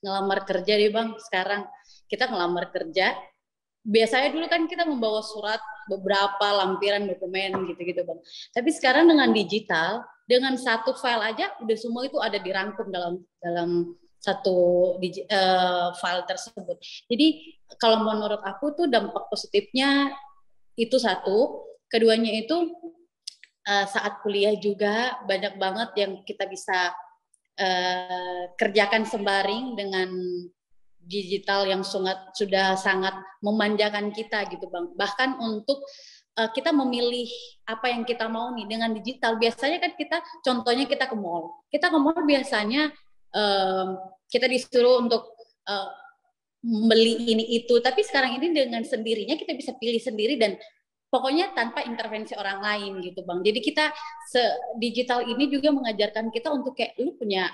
ngelamar kerja deh Bang, sekarang kita ngelamar kerja, biasanya dulu kan kita membawa surat, beberapa lampiran dokumen gitu-gitu Bang. Tapi sekarang dengan digital, dengan satu file aja udah semua itu ada dirangkum dalam satu file tersebut. Jadi kalau menurut aku tuh dampak positifnya itu satu, keduanya itu saat kuliah juga banyak banget yang kita bisa kerjakan sembari dengan digital yang sudah sangat memanjakan kita gitu Bang. Bahkan untuk kita memilih apa yang kita mau nih dengan digital. Biasanya kan contohnya kita ke mall. Kita ke mall biasanya kita disuruh untuk membeli ini itu, tapi sekarang ini dengan sendirinya kita bisa pilih sendiri dan pokoknya tanpa intervensi orang lain gitu Bang. Jadi kita digital ini juga mengajarkan kita untuk kayak lu punya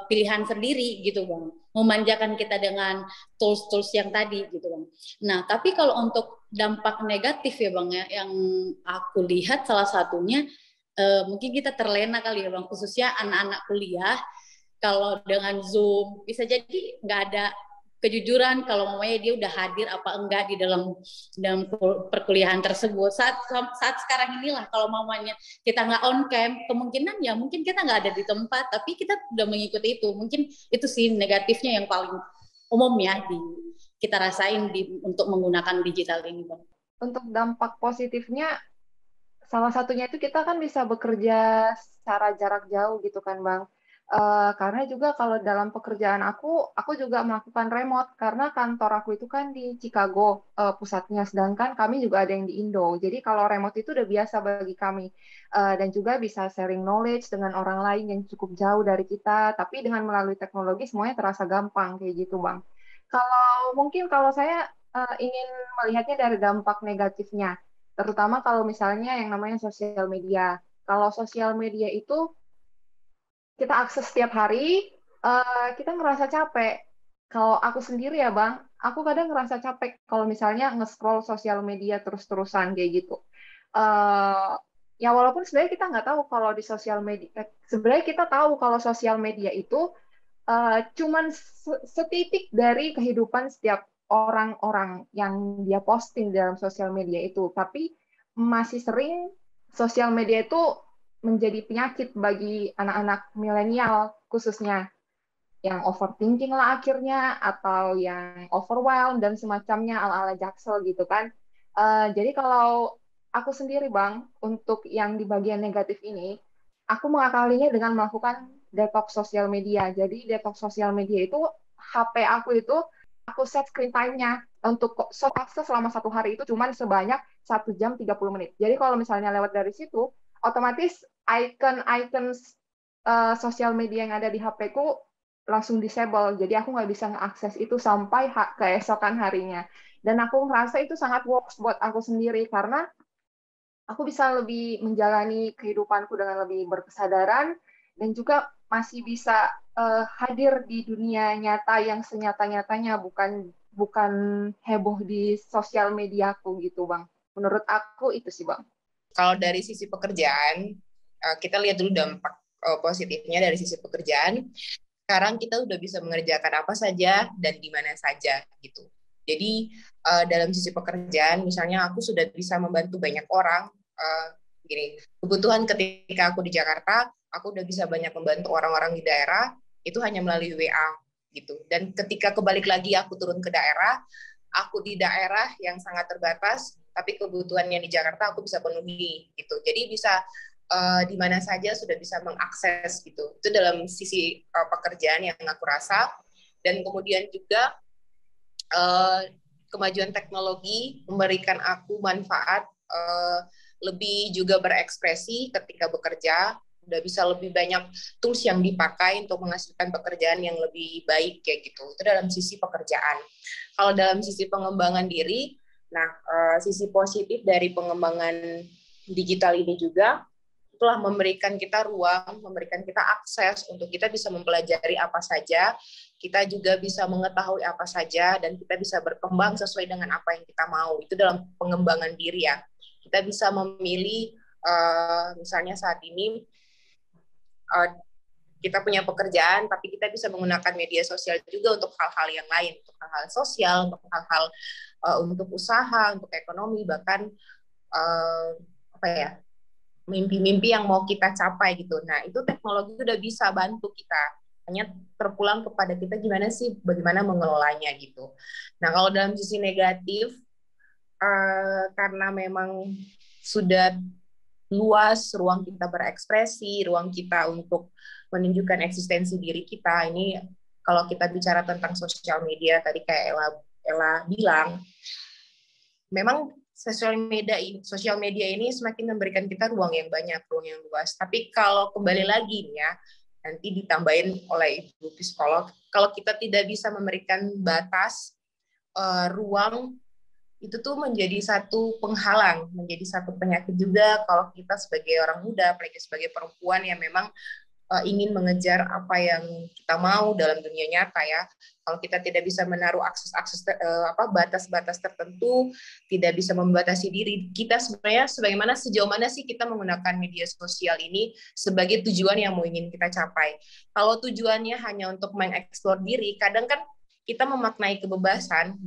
pilihan sendiri gitu Bang. Memanjakan kita dengan tools-tools yang tadi gitu Bang. Nah, tapi kalau untuk dampak negatif ya Bang ya, yang aku lihat salah satunya mungkin kita terlena kali ya Bang, khususnya anak-anak kuliah. Kalau dengan Zoom bisa jadi nggak ada kejujuran kalau mamanya dia udah hadir apa enggak di dalam perkuliahan tersebut. Saat sekarang inilah kalau mamanya kita nggak on cam, kemungkinan ya mungkin kita nggak ada di tempat, tapi kita udah mengikuti itu. Mungkin itu sih negatifnya yang paling umum ya kita rasain untuk menggunakan digital ini Bang. Untuk dampak positifnya, salah satunya itu kita kan bisa bekerja secara jarak jauh gitu kan Bang. Karena juga kalau dalam pekerjaan aku juga melakukan remote karena kantor aku itu kan di Chicago pusatnya, sedangkan kami juga ada yang di Indo. Jadi kalau remote itu udah biasa bagi kami dan juga bisa sharing knowledge dengan orang lain yang cukup jauh dari kita. Tapi dengan melalui teknologi semuanya terasa gampang kayak gitu, Bang. Kalau saya ingin melihatnya dari dampak negatifnya, terutama kalau misalnya yang namanya sosial media. Kalau sosial media itu kita akses setiap hari, kita ngerasa capek. Kalau aku sendiri ya Bang, aku kadang ngerasa capek kalau misalnya nge-scroll sosial media terus-terusan kayak gitu. Eh, ya walaupun sebenarnya kita nggak tahu kalau di sosial media, sebenarnya kita tahu kalau sosial media itu cuman setitik dari kehidupan setiap orang-orang yang dia posting dalam sosial media itu. Tapi masih sering sosial media itu menjadi penyakit bagi anak-anak milenial khususnya yang overthinking lah akhirnya atau yang overwhelmed dan semacamnya ala-ala Jaksel gitu kan. Jadi kalau aku sendiri Bang, untuk yang di bagian negatif ini, aku mengakalinya dengan melakukan detox sosial media. Jadi detox sosial media itu HP aku itu aku set screen time-nya untuk akses selama 1 hari itu cuma sebanyak 1 jam 30 menit. Jadi kalau misalnya lewat dari situ, otomatis icon-icon sosial media yang ada di HP ku langsung disable. Jadi aku nggak bisa mengakses itu sampai keesokan harinya. Dan aku merasa itu sangat works buat aku sendiri karena aku bisa lebih menjalani kehidupanku dengan lebih berkesadaran dan juga masih bisa hadir di dunia nyata yang senyata-nyatanya, bukan bukan heboh di sosial mediaku gitu, Bang. Menurut aku itu sih, Bang. Kalau dari sisi pekerjaan, kita lihat dulu dampak positifnya dari sisi pekerjaan. Sekarang kita udah bisa mengerjakan apa saja dan di mana saja gitu. Jadi dalam sisi pekerjaan, misalnya aku sudah bisa membantu banyak orang. Gini, kebutuhan ketika aku di Jakarta, aku udah bisa banyak membantu orang-orang di daerah, itu hanya melalui WA gitu. Dan ketika kebalik lagi aku turun ke daerah, aku di daerah yang sangat terbatas, tapi kebutuhannya di Jakarta aku bisa penuhi gitu. Jadi bisa di mana saja sudah bisa mengakses gitu. Itu dalam sisi pekerjaan yang aku rasa. Dan kemudian juga kemajuan teknologi memberikan aku manfaat lebih juga berekspresi ketika bekerja, udah bisa lebih banyak tools yang dipakai untuk menghasilkan pekerjaan yang lebih baik kayak gitu. Itu dalam sisi pekerjaan. Kalau dalam sisi pengembangan diri, nah sisi positif dari pengembangan digital ini juga telah memberikan kita ruang, memberikan kita akses untuk kita bisa mempelajari apa saja, kita juga bisa mengetahui apa saja, dan kita bisa berkembang sesuai dengan apa yang kita mau. Itu dalam pengembangan diri ya. Kita bisa memilih, misalnya saat ini kita punya pekerjaan, tapi kita bisa menggunakan media sosial juga untuk hal-hal yang lain, untuk hal-hal sosial, untuk hal-hal untuk usaha, untuk ekonomi, bahkan apa ya, mimpi-mimpi yang mau kita capai gitu. Nah, itu teknologi udah bisa bantu kita. Hanya terpulang kepada kita gimana sih, bagaimana mengelolanya gitu. Nah, kalau dalam sisi negatif, karena memang sudah luas ruang kita berekspresi, ruang kita untuk menunjukkan eksistensi diri kita. Ini kalau kita bicara tentang sosial media, tadi kayak Ella bilang, memang sosial media ini semakin memberikan kita ruang yang banyak, ruang yang luas. Tapi kalau kembali lagi ya, nanti ditambahin oleh Ibu Psikolog, kalau kita tidak bisa memberikan batas ruang, itu tuh menjadi satu penghalang, menjadi satu penyakit juga kalau kita sebagai orang muda, apalagi sebagai perempuan yang memang ingin mengejar apa yang kita mau dalam dunia nyata ya. Kalau kita tidak bisa menaruh akses batas-batas tertentu, tidak bisa membatasi diri kita sebenarnya sebagaimana sejauh mana sih kita menggunakan media sosial ini sebagai tujuan yang mau ingin kita capai. Kalau tujuannya hanya untuk mengeksplor diri, kadang kan kita memaknai kebebasan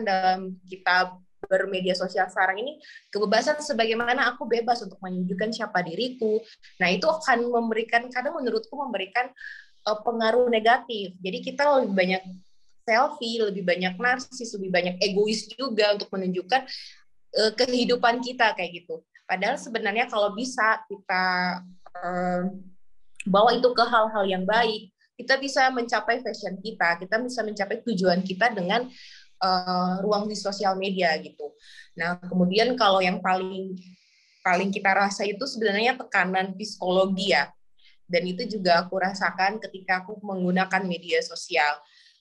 dalam kita bermedia sosial sekarang ini, kebebasan sebagaimana aku bebas untuk menunjukkan siapa diriku. Nah, itu akan memberikan, kadang menurutku memberikan pengaruh negatif. Jadi kita lebih banyak selfie, lebih banyak narsis, lebih banyak egois juga untuk menunjukkan kehidupan kita kayak gitu. Padahal sebenarnya kalau bisa kita bawa itu ke hal-hal yang baik, kita bisa mencapai passion kita bisa mencapai tujuan kita dengan ruang di sosial media gitu. Nah, kemudian kalau yang paling kita rasa itu sebenarnya tekanan psikologi ya. Dan itu juga aku rasakan ketika aku menggunakan media sosial.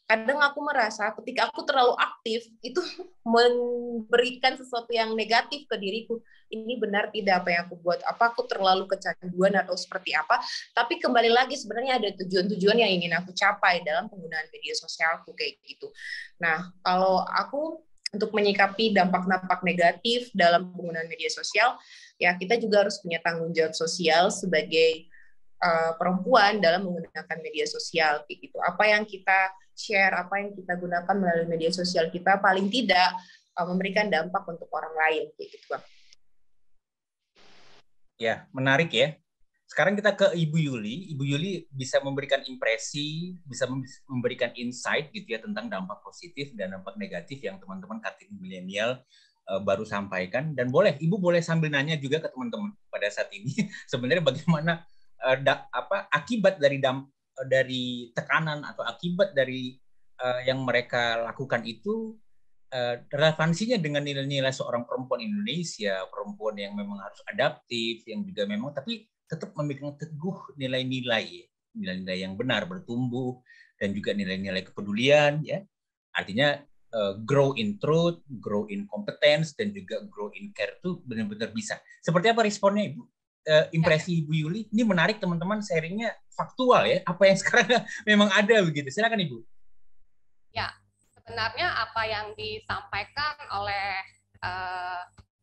kadang aku merasa ketika aku terlalu aktif itu memberikan sesuatu yang negatif ke diriku. Ini benar tidak apa yang aku buat? Apa aku terlalu kecanduan atau seperti apa? Tapi kembali lagi sebenarnya ada tujuan-tujuan yang ingin aku capai dalam penggunaan media sosialku kayak gitu. Nah, kalau aku untuk menyikapi dampak-dampak negatif dalam penggunaan media sosial, ya kita juga harus punya tanggung jawab sosial sebagai perempuan dalam menggunakan media sosial kayak gitu. Apa yang kita share, apa yang kita gunakan melalui media sosial kita paling tidak memberikan dampak untuk orang lain kayak gitu, Bang. Ya, menarik ya. Sekarang kita ke Ibu Yuli. Ibu Yuli bisa memberikan impresi, bisa memberikan insight gitu ya tentang dampak positif dan dampak negatif yang teman-teman Kartini Milenial baru sampaikan. Dan Ibu boleh sambil nanya juga ke teman-teman pada saat ini sebenarnya bagaimana akibat dari tekanan atau akibat dari yang mereka lakukan itu relevansinya dengan nilai-nilai seorang perempuan Indonesia, perempuan yang memang harus adaptif, yang juga memang tapi tetap memegang teguh nilai-nilai yang benar, bertumbuh, dan juga nilai-nilai kepedulian, ya. Artinya grow in truth, grow in competence, dan juga grow in care itu benar-benar bisa. Seperti apa responnya, Ibu? Impresi Ibu Yuli, ini menarik teman-teman, sharingnya faktual ya, apa yang sekarang memang ada begitu. Silakan Ibu. Ya, sebenarnya apa yang disampaikan oleh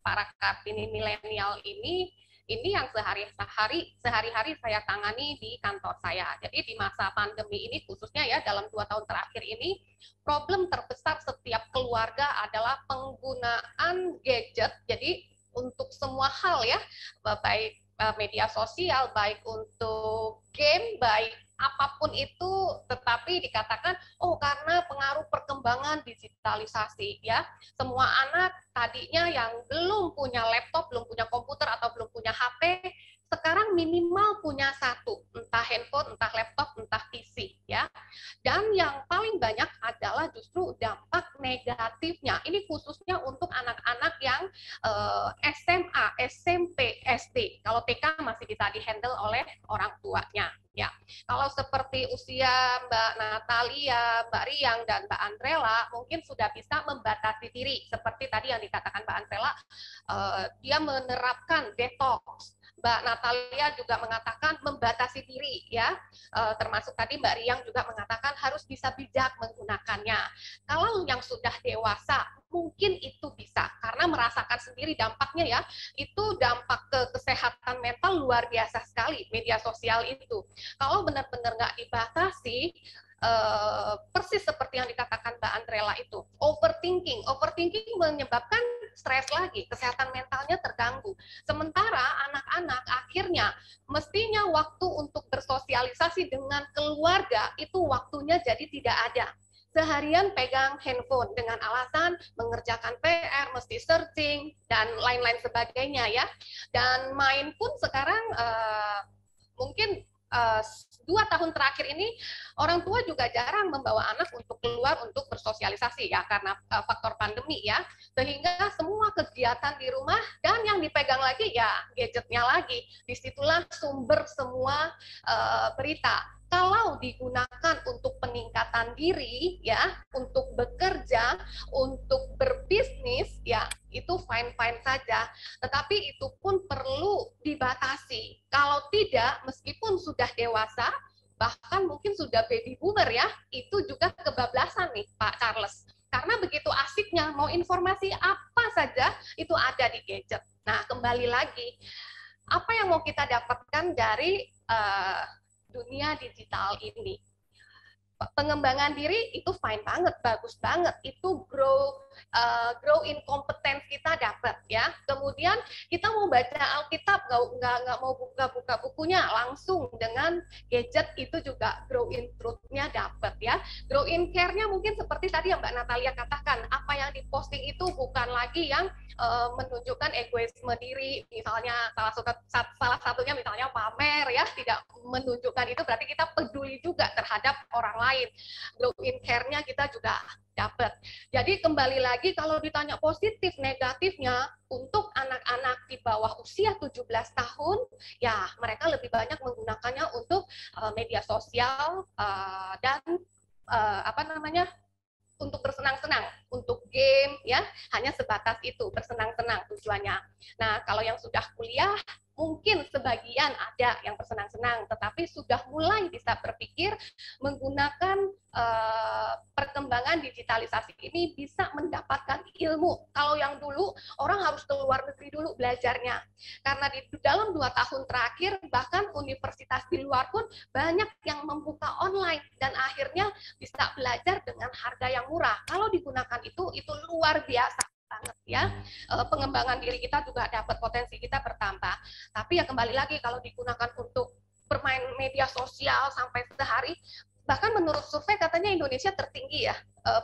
para Kartini milenial ini yang sehari-hari saya tangani di kantor saya. Jadi di masa pandemi ini khususnya ya dalam 2 tahun terakhir ini, problem terbesar setiap keluarga adalah penggunaan gadget. Jadi untuk semua hal ya, baik media sosial, baik untuk game, baik apapun itu, tetapi dikatakan karena pengaruh perkembangan digitalisasi ya, semua anak tadinya yang belum punya laptop, belum punya komputer atau belum punya HP, sekarang minimal punya satu, entah handphone, entah laptop, entah PC ya. Dan yang paling banyak adalah justru dampak negatifnya. Ini khususnya untuk anak-anak yang SMA, SMP, SD. Kalau TK masih bisa dihandle oleh orang tuanya. Ya, kalau seperti usia Mbak Natalia, Mbak Riang, dan Mbak Andrela, mungkin sudah bisa membatasi diri. Seperti tadi yang dikatakan Mbak Andrela, dia menerapkan detox. Mbak Natalia juga mengatakan membatasi diri, ya. Termasuk tadi Mbak Riang juga mengatakan harus bisa bijak menggunakannya. Kalau yang sudah dewasa, mungkin itu bisa, karena merasakan sendiri dampaknya ya, itu dampak ke kesehatan mental luar biasa sekali, media sosial itu. Kalau benar-benar nggak dibatasi, persis seperti yang dikatakan Mbak Andrela itu, overthinking menyebabkan stres lagi, kesehatan mentalnya terganggu. Sementara anak-anak akhirnya mestinya waktu untuk bersosialisasi dengan keluarga itu waktunya jadi tidak ada. Seharian pegang handphone dengan alasan mengerjakan PR, mesti searching, dan lain-lain sebagainya ya. Dan main pun sekarang mungkin 2 tahun terakhir ini orang tua juga jarang membawa anak untuk keluar untuk bersosialisasi ya, karena faktor pandemi ya, sehingga semua kegiatan di rumah, dan yang dipegang lagi ya gadgetnya lagi. Disitulah sumber semua berita. Kalau digunakan untuk peningkatan diri ya, untuk bekerja, untuk berbisnis ya, itu fine-fine saja. Tetapi itu pun perlu dibatasi. Kalau tidak, meskipun sudah dewasa, bahkan mungkin sudah baby boomer ya, itu juga kebablasan nih Pak Charles. Karena begitu asiknya, mau informasi apa saja itu ada di gadget. Nah, kembali lagi, apa yang mau kita dapatkan dari dunia digital ini? Pengembangan diri itu fine banget, bagus banget, itu grow in competence kita dapat ya. Kemudian kita mau baca Alkitab, nggak mau buka bukunya, langsung dengan gadget itu juga grow in truth-nya dapat ya. Grow in care-nya mungkin seperti tadi yang Mbak Natalia katakan, apa yang diposting itu bukan lagi yang menunjukkan egoisme diri, misalnya salah satunya misalnya pamer ya, tidak menunjukkan itu berarti kita peduli juga terhadap orang lain. Grow in care-nya kita juga dapat. Jadi kembali lagi kalau ditanya positif negatifnya untuk anak-anak di bawah usia 17 tahun, ya mereka lebih banyak menggunakannya untuk media sosial dan apa namanya, untuk bersenang-senang, untuk game ya, hanya sebatas itu, bersenang-senang tujuannya. Nah, kalau yang sudah kuliah, mungkin sebagian ada yang bersenang-senang, tetapi sudah mulai bisa berpikir menggunakan perkembangan digitalisasi ini bisa mendapatkan ilmu. Kalau yang dulu, orang harus ke luar negeri dulu belajarnya. Karena di dalam 2 tahun terakhir, bahkan universitas di luar pun banyak yang membuka online, dan akhirnya bisa belajar dengan harga yang murah. Kalau digunakan itu luar biasa banget ya. Pengembangan diri kita juga dapat, potensi kita bertambah. Tapi ya kembali lagi, kalau digunakan untuk bermain media sosial sampai sehari, bahkan menurut survei katanya Indonesia tertinggi ya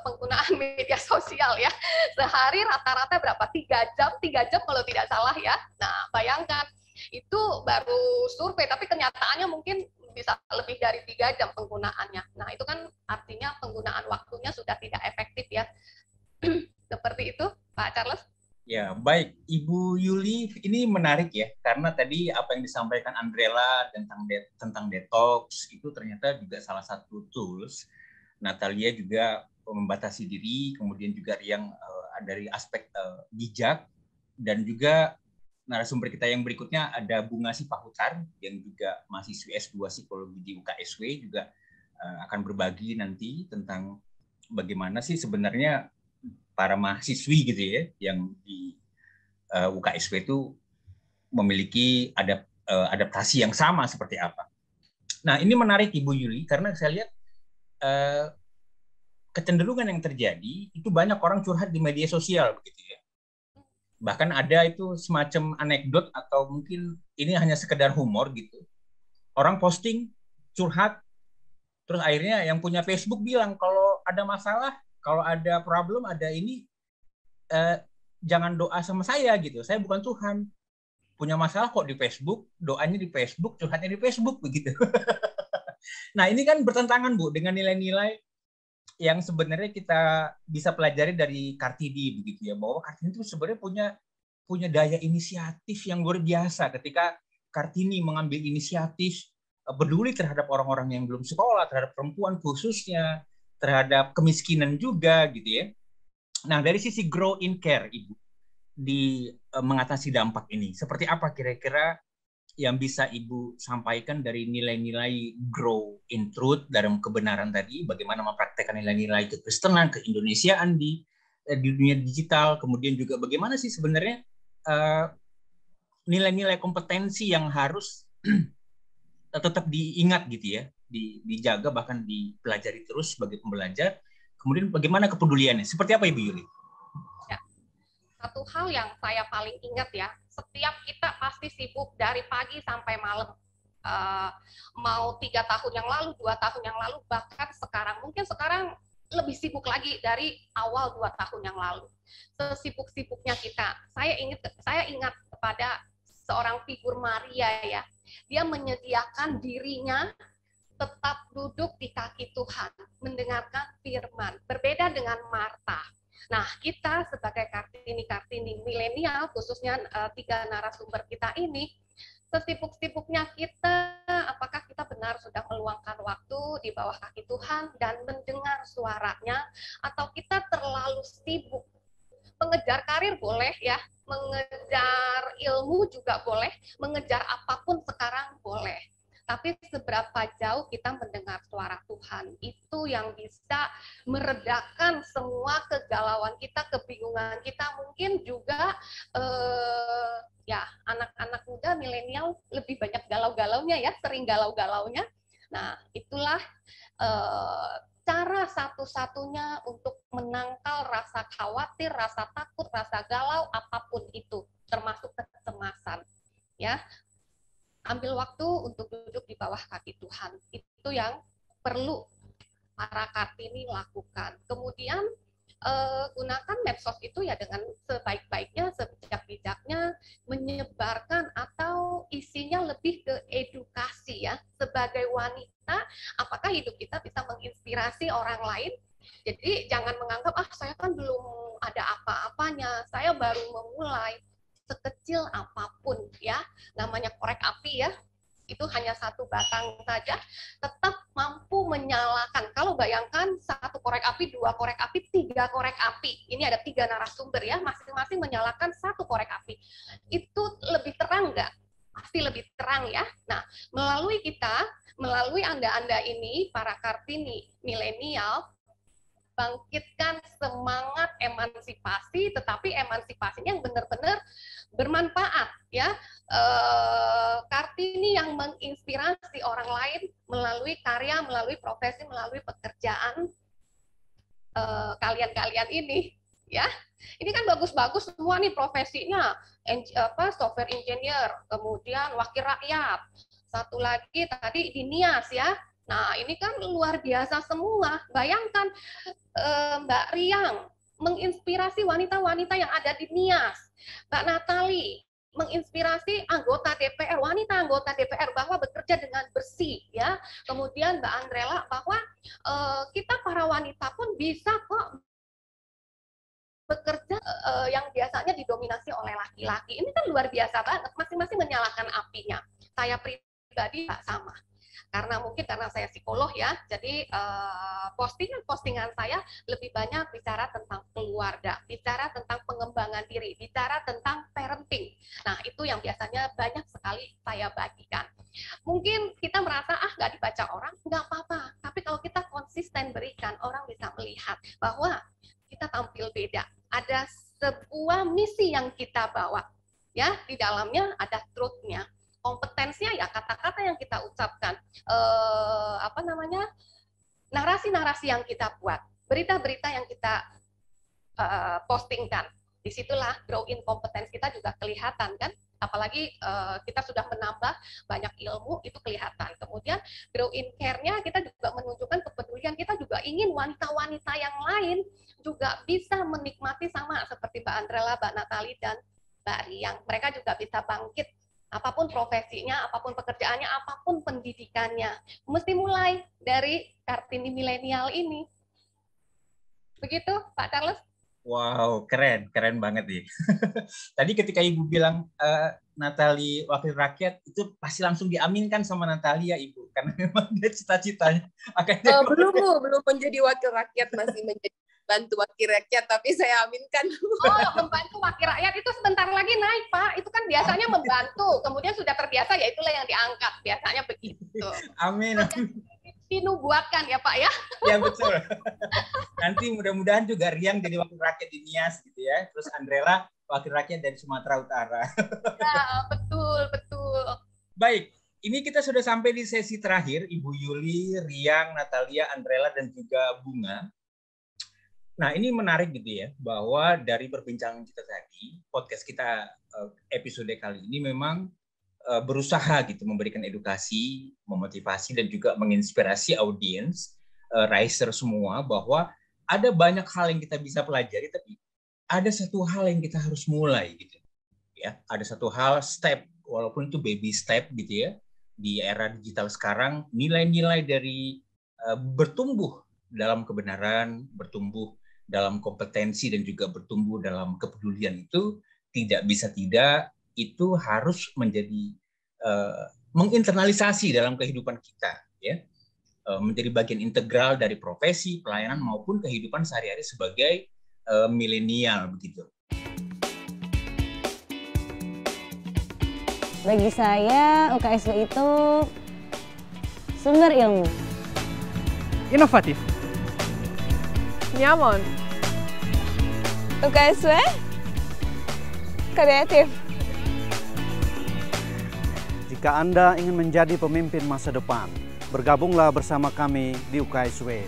penggunaan media sosial ya. Sehari rata-rata berapa? 3 jam kalau tidak salah ya. Nah, bayangkan itu baru survei, tapi kenyataannya mungkin bisa lebih dari 3 jam penggunaannya. Nah, itu kan artinya penggunaan waktunya sudah tidak efektif ya. Seperti itu, Pak Charles. Ya, baik. Ibu Yuli, ini menarik ya, karena tadi apa yang disampaikan Andrella tentang detox, itu ternyata juga salah satu tools. Natalia juga membatasi diri, kemudian juga yang dari aspek bijak, dan juga narasumber kita yang berikutnya ada Bunga Sipahutar, yang juga mahasiswi S2 Psikologi di UKSW, juga akan berbagi nanti tentang bagaimana sih sebenarnya para mahasiswi gitu ya, yang di UKSW itu memiliki adaptasi yang sama seperti apa. Nah, ini menarik Ibu Yuli, karena saya lihat kecenderungan yang terjadi, itu banyak orang curhat di media sosial begitu ya. Bahkan ada itu semacam anekdot atau mungkin ini hanya sekedar humor gitu. Orang posting, curhat, terus akhirnya yang punya Facebook bilang kalau ada masalah, kalau ada problem, ada ini, jangan doa sama saya gitu. Saya bukan Tuhan. Punya masalah kok di Facebook, doanya di Facebook, curhatnya di Facebook begitu. Nah, ini kan bertentangan Bu dengan nilai-nilai yang sebenarnya kita bisa pelajari dari Kartini begitu ya, bahwa Kartini itu sebenarnya punya daya inisiatif yang luar biasa ketika Kartini mengambil inisiatif peduli terhadap orang-orang yang belum sekolah, terhadap perempuan khususnya, terhadap kemiskinan juga gitu ya. Nah, dari sisi grow in care Ibu di mengatasi dampak ini, seperti apa kira-kira yang bisa Ibu sampaikan dari nilai-nilai grow in truth dalam kebenaran tadi, bagaimana mempraktekkan nilai-nilai kekristenan, keindonesiaan di dunia digital, kemudian juga bagaimana sih sebenarnya nilai-nilai kompetensi yang harus tetap diingat gitu ya, dijaga bahkan dipelajari terus sebagai pembelajar. Kemudian bagaimana kepeduliannya? Seperti apa Ibu Yuli? Ya. Satu hal yang saya paling ingat ya, setiap kita pasti sibuk dari pagi sampai malam. Mau 3 tahun yang lalu, 2 tahun yang lalu, bahkan sekarang. Mungkin sekarang lebih sibuk lagi dari awal 2 tahun yang lalu. Sesibuk-sibuknya kita. Saya ingat kepada seorang figur Maria ya. Dia menyediakan dirinya tetap duduk di kaki Tuhan, mendengarkan firman. Berbeda dengan Marta. Nah, kita sebagai Kartini milenial, khususnya 3 narasumber kita ini, sesibuk-sibuknya kita, apakah kita benar sudah meluangkan waktu di bawah kaki Tuhan dan mendengar suaranya, atau kita terlalu sibuk? Mengejar karir boleh ya, mengejar ilmu juga boleh, mengejar apapun sekarang boleh. Tapi seberapa jauh kita mendengar suara Tuhan, itu yang bisa meredakan semua kegalauan kita, kebingungan kita. Mungkin juga ya anak-anak muda milenial lebih banyak galau-galaunya ya, sering galau-galaunya. Nah, itulah cara satu-satunya untuk menangkal rasa khawatir, rasa takut, rasa galau, apapun itu, termasuk kecemasan. Ya, ambil waktu untuk duduk di bawah kaki Tuhan. Itu yang perlu para Kartini lakukan. Kemudian gunakan medsos itu ya dengan sebaik-baiknya, sebijak-bijaknya, menyebarkan atau isinya lebih ke edukasi ya. Sebagai wanita, apakah hidup kita bisa menginspirasi orang lain? Jadi jangan menganggap, saya kan belum ada apa-apanya, saya baru memulai. Sekecil apapun ya, namanya korek api ya, itu hanya 1 batang saja, tetap mampu menyalakan. Kalau bayangkan 1 korek api, 2 korek api, 3 korek api. Ini ada 3 narasumber ya, masing-masing menyalakan 1 korek api. Itu lebih terang nggak? Pasti lebih terang ya. Nah, melalui Anda ini, para Kartini milenial, bangkitkan semangat emansipasi, tetapi emansipasinya yang benar-benar bermanfaat ya. Kartini yang menginspirasi orang lain melalui karya, melalui profesi, melalui pekerjaan kalian-kalian ini ya. Ini kan bagus-bagus semua nih profesinya, software engineer, kemudian wakil rakyat, satu lagi tadi di NIAS ya. Nah, ini kan luar biasa semua. Bayangkan Mbak Riang menginspirasi wanita-wanita yang ada di NIAS. Mbak Natali menginspirasi anggota DPR, wanita anggota DPR bahwa bekerja dengan bersih ya. Kemudian Mbak Andrela bahwa kita para wanita pun bisa kok bekerja yang biasanya didominasi oleh laki-laki. Ini kan luar biasa banget, masing-masing menyalakan apinya. Saya pribadi sama. Karena saya psikolog ya, jadi postingan saya lebih banyak bicara tentang keluarga, bicara tentang pengembangan diri, bicara tentang parenting. Nah, itu yang biasanya banyak sekali saya bagikan. Mungkin kita merasa, nggak dibaca orang, nggak apa-apa. Tapi kalau kita konsisten berikan, orang bisa melihat bahwa kita tampil beda. Ada sebuah misi yang kita bawa. Ya, di dalamnya ada truth-nya. Kompetensinya ya kata-kata yang kita ucapkan, narasi-narasi yang kita buat, berita-berita yang kita postingkan. Disitulah grow in competence kita juga kelihatan kan, apalagi kita sudah menambah banyak ilmu, itu kelihatan. Kemudian grow in care-nya kita juga menunjukkan kepedulian, kita juga ingin wanita-wanita yang lain juga bisa menikmati sama seperti Mbak Andrela, Mbak Natali, dan Mbak Riang. Mereka juga bisa bangkit. Apapun profesinya, apapun pekerjaannya, apapun pendidikannya, mesti mulai dari Kartini milenial ini. Begitu, Pak Charles? Wow, keren banget nih. Tadi ketika Ibu bilang Natali wakil rakyat, itu pasti langsung diaminkan sama Natali ya Ibu, karena memang dia cita-citanya akan belum menjadi wakil rakyat, masih menjadi bantu wakil rakyat, tapi saya aminkan. Membantu wakil rakyat itu sebentar lagi naik, Pak. Itu kan biasanya membantu, kemudian sudah terbiasa, ya itulah yang diangkat. Biasanya begitu. Amin. Dinubuatkan ya, Pak ya? Ya, betul. Nanti mudah-mudahan juga Riang jadi wakil rakyat di NIAS gitu ya. Terus Andrela wakil rakyat dari Sumatera Utara. Ya, betul. Baik. Ini kita sudah sampai di sesi terakhir, Ibu Yuli, Riang, Natalia, Andrela, dan juga Bunga. Nah, ini menarik gitu ya, bahwa dari perbincangan kita tadi, podcast kita episode kali ini memang berusaha gitu memberikan edukasi, memotivasi, dan juga menginspirasi audiens, riser semua, bahwa ada banyak hal yang kita bisa pelajari, tapi ada satu hal yang kita harus mulai gitu. Ya, ada satu hal step, walaupun itu baby step gitu ya, di era digital sekarang, nilai-nilai dari bertumbuh dalam kebenaran, bertumbuh dalam kompetensi, dan juga bertumbuh dalam kepedulian itu tidak bisa tidak, itu harus menjadi menginternalisasi dalam kehidupan kita ya, menjadi bagian integral dari profesi, pelayanan, maupun kehidupan sehari-hari sebagai milenial begitu. Bagi saya UKSW itu sumber ilmu, inovatif, nyaman, UKSW kreatif. Jika Anda ingin menjadi pemimpin masa depan, bergabunglah bersama kami di UKSW.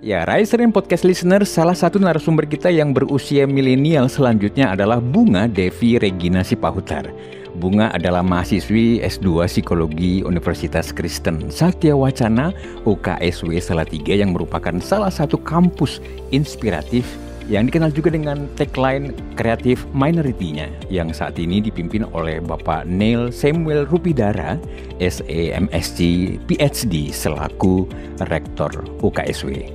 Ya, Riser and Podcast Listener, salah satu narasumber kita yang berusia milenial selanjutnya adalah Bunga Devi Regina Sipahutar. Bunga adalah mahasiswi S2 Psikologi Universitas Kristen Satya Wacana UKSW Salatiga yang merupakan salah satu kampus inspiratif yang dikenal juga dengan tagline Creative Minority-nya yang saat ini dipimpin oleh Bapak Neil Samuel Rupidara, SEMSC PhD selaku Rektor UKSW.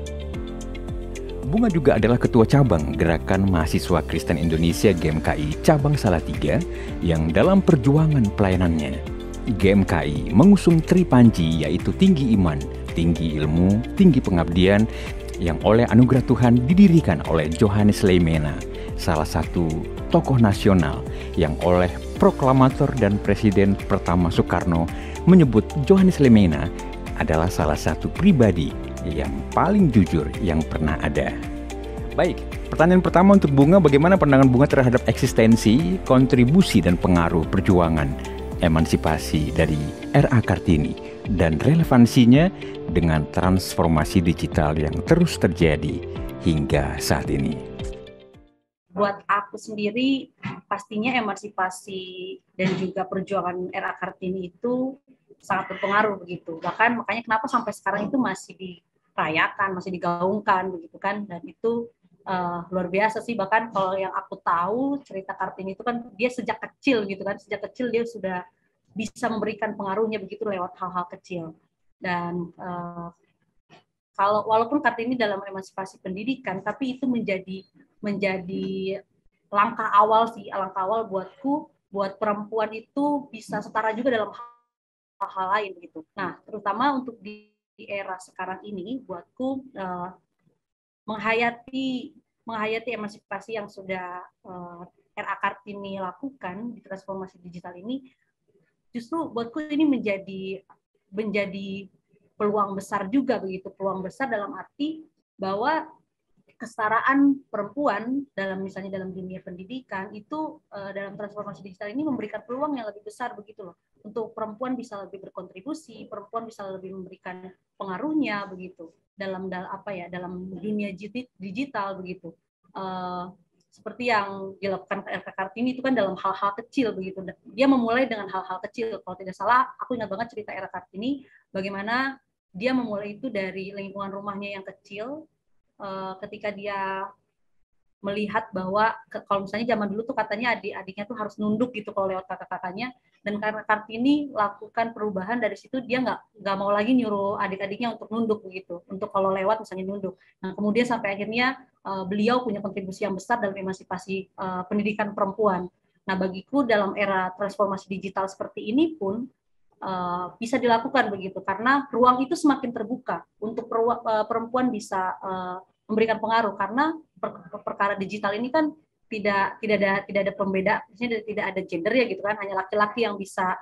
Bunga juga adalah Ketua Cabang Gerakan Mahasiswa Kristen Indonesia GMKI Cabang Salatiga yang dalam perjuangan pelayanannya, GMKI mengusung Tripanji yaitu tinggi iman, tinggi ilmu, tinggi pengabdian yang oleh anugerah Tuhan didirikan oleh Johannes Leimena, salah satu tokoh nasional yang oleh proklamator dan Presiden pertama Soekarno menyebut Johannes Leimena adalah salah satu pribadi yang paling jujur yang pernah ada. Baik, pertanyaan pertama untuk Bunga, bagaimana pandangan Bunga terhadap eksistensi, kontribusi dan pengaruh perjuangan emansipasi dari R.A. Kartini dan relevansinya dengan transformasi digital yang terus terjadi hingga saat ini? Buat aku sendiri, pastinya emansipasi dan juga perjuangan R.A. Kartini itu sangat berpengaruh begitu. Bahkan makanya kenapa sampai sekarang itu masih dirayakan, masih digaungkan begitu kan, dan itu luar biasa sih. Bahkan kalau yang aku tahu cerita Kartini itu kan dia sejak kecil gitu kan, sejak kecil dia sudah bisa memberikan pengaruhnya begitu lewat hal-hal kecil. Dan kalau walaupun Kartini dalam emansipasi pendidikan, tapi itu menjadi langkah awal buatku, buat perempuan itu bisa setara juga dalam hal-hal lain gitu. Nah, terutama untuk di era sekarang ini, buatku menghayati emansipasi yang sudah R.A. Kartini lakukan di transformasi digital ini, justru buatku ini menjadi peluang besar juga begitu, peluang besar dalam arti bahwa kesetaraan perempuan misalnya dalam dunia pendidikan itu dalam transformasi digital ini memberikan peluang yang lebih besar begitu loh, untuk perempuan bisa lebih berkontribusi, perempuan bisa lebih memberikan pengaruhnya begitu dalam dunia digital begitu. Seperti yang dilakukan R.A. Kartini itu kan dalam hal-hal kecil begitu. Dia memulai dengan hal-hal kecil. Kalau tidak salah, aku ingat banget cerita R.A. Kartini bagaimana dia memulai itu dari lingkungan rumahnya yang kecil, ketika dia melihat bahwa kalau misalnya zaman dulu tuh katanya adik-adiknya tuh harus nunduk gitu kalau lewat kakak-kakaknya, dan karena Kartini lakukan perubahan dari situ, dia nggak mau lagi nyuruh adik-adiknya untuk nunduk begitu, untuk kalau lewat misalnya nunduk. Nah kemudian sampai akhirnya beliau punya kontribusi yang besar dalam emansipasi pendidikan perempuan. Nah bagiku dalam era transformasi digital seperti ini pun bisa dilakukan begitu, karena ruang itu semakin terbuka untuk perempuan bisa memberikan pengaruh, karena perkara digital ini kan tidak ada pembeda, maksudnya tidak ada gender ya gitu kan, hanya laki-laki yang bisa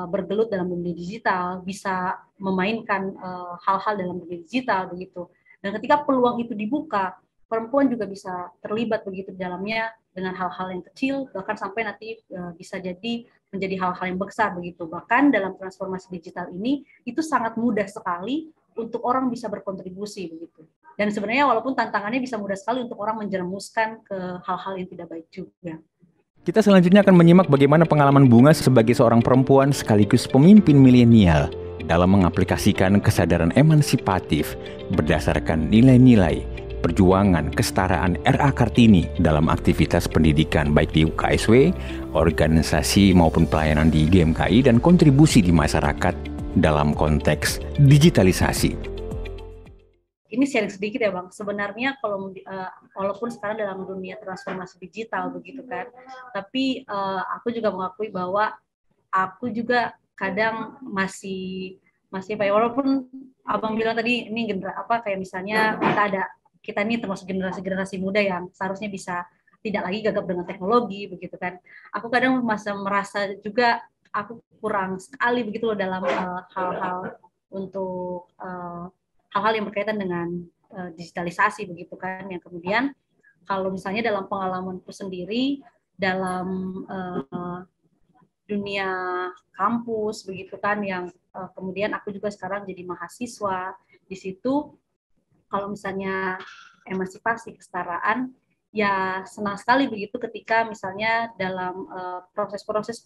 bergelut dalam dunia digital, bisa memainkan hal-hal dalam dunia digital begitu. Dan ketika peluang itu dibuka, perempuan juga bisa terlibat begitu di dalamnya dengan hal-hal yang kecil, bahkan sampai nanti bisa jadi menjadi hal-hal yang besar begitu. Bahkan dalam transformasi digital ini itu sangat mudah sekali untuk orang bisa berkontribusi begitu. Dan sebenarnya walaupun tantangannya bisa mudah sekali untuk orang menjerumuskan ke hal-hal yang tidak baik juga. Kita selanjutnya akan menyimak bagaimana pengalaman Bunga sebagai seorang perempuan sekaligus pemimpin milenial dalam mengaplikasikan kesadaran emansipatif berdasarkan nilai-nilai perjuangan kesetaraan R.A. Kartini dalam aktivitas pendidikan baik di UKSW, organisasi maupun pelayanan di GMKI, dan kontribusi di masyarakat dalam konteks digitalisasi. Ini sharing sedikit ya Bang, sebenarnya kalau walaupun sekarang dalam dunia transformasi digital begitu kan, tapi aku juga mengakui bahwa aku juga kadang masih apa ya, walaupun Abang bilang tadi ini kayak misalnya kita ini termasuk generasi muda yang seharusnya bisa tidak lagi gagap dengan teknologi begitu kan. Aku kadang masih merasa juga aku kurang sekali begitu loh dalam hal-hal untuk hal-hal yang berkaitan dengan digitalisasi begitu kan, yang kemudian kalau misalnya dalam pengalamanku sendiri dalam dunia kampus begitu kan, yang kemudian aku juga sekarang jadi mahasiswa di situ, kalau misalnya emansipasi kesetaraan ya senang sekali begitu ketika misalnya dalam proses-proses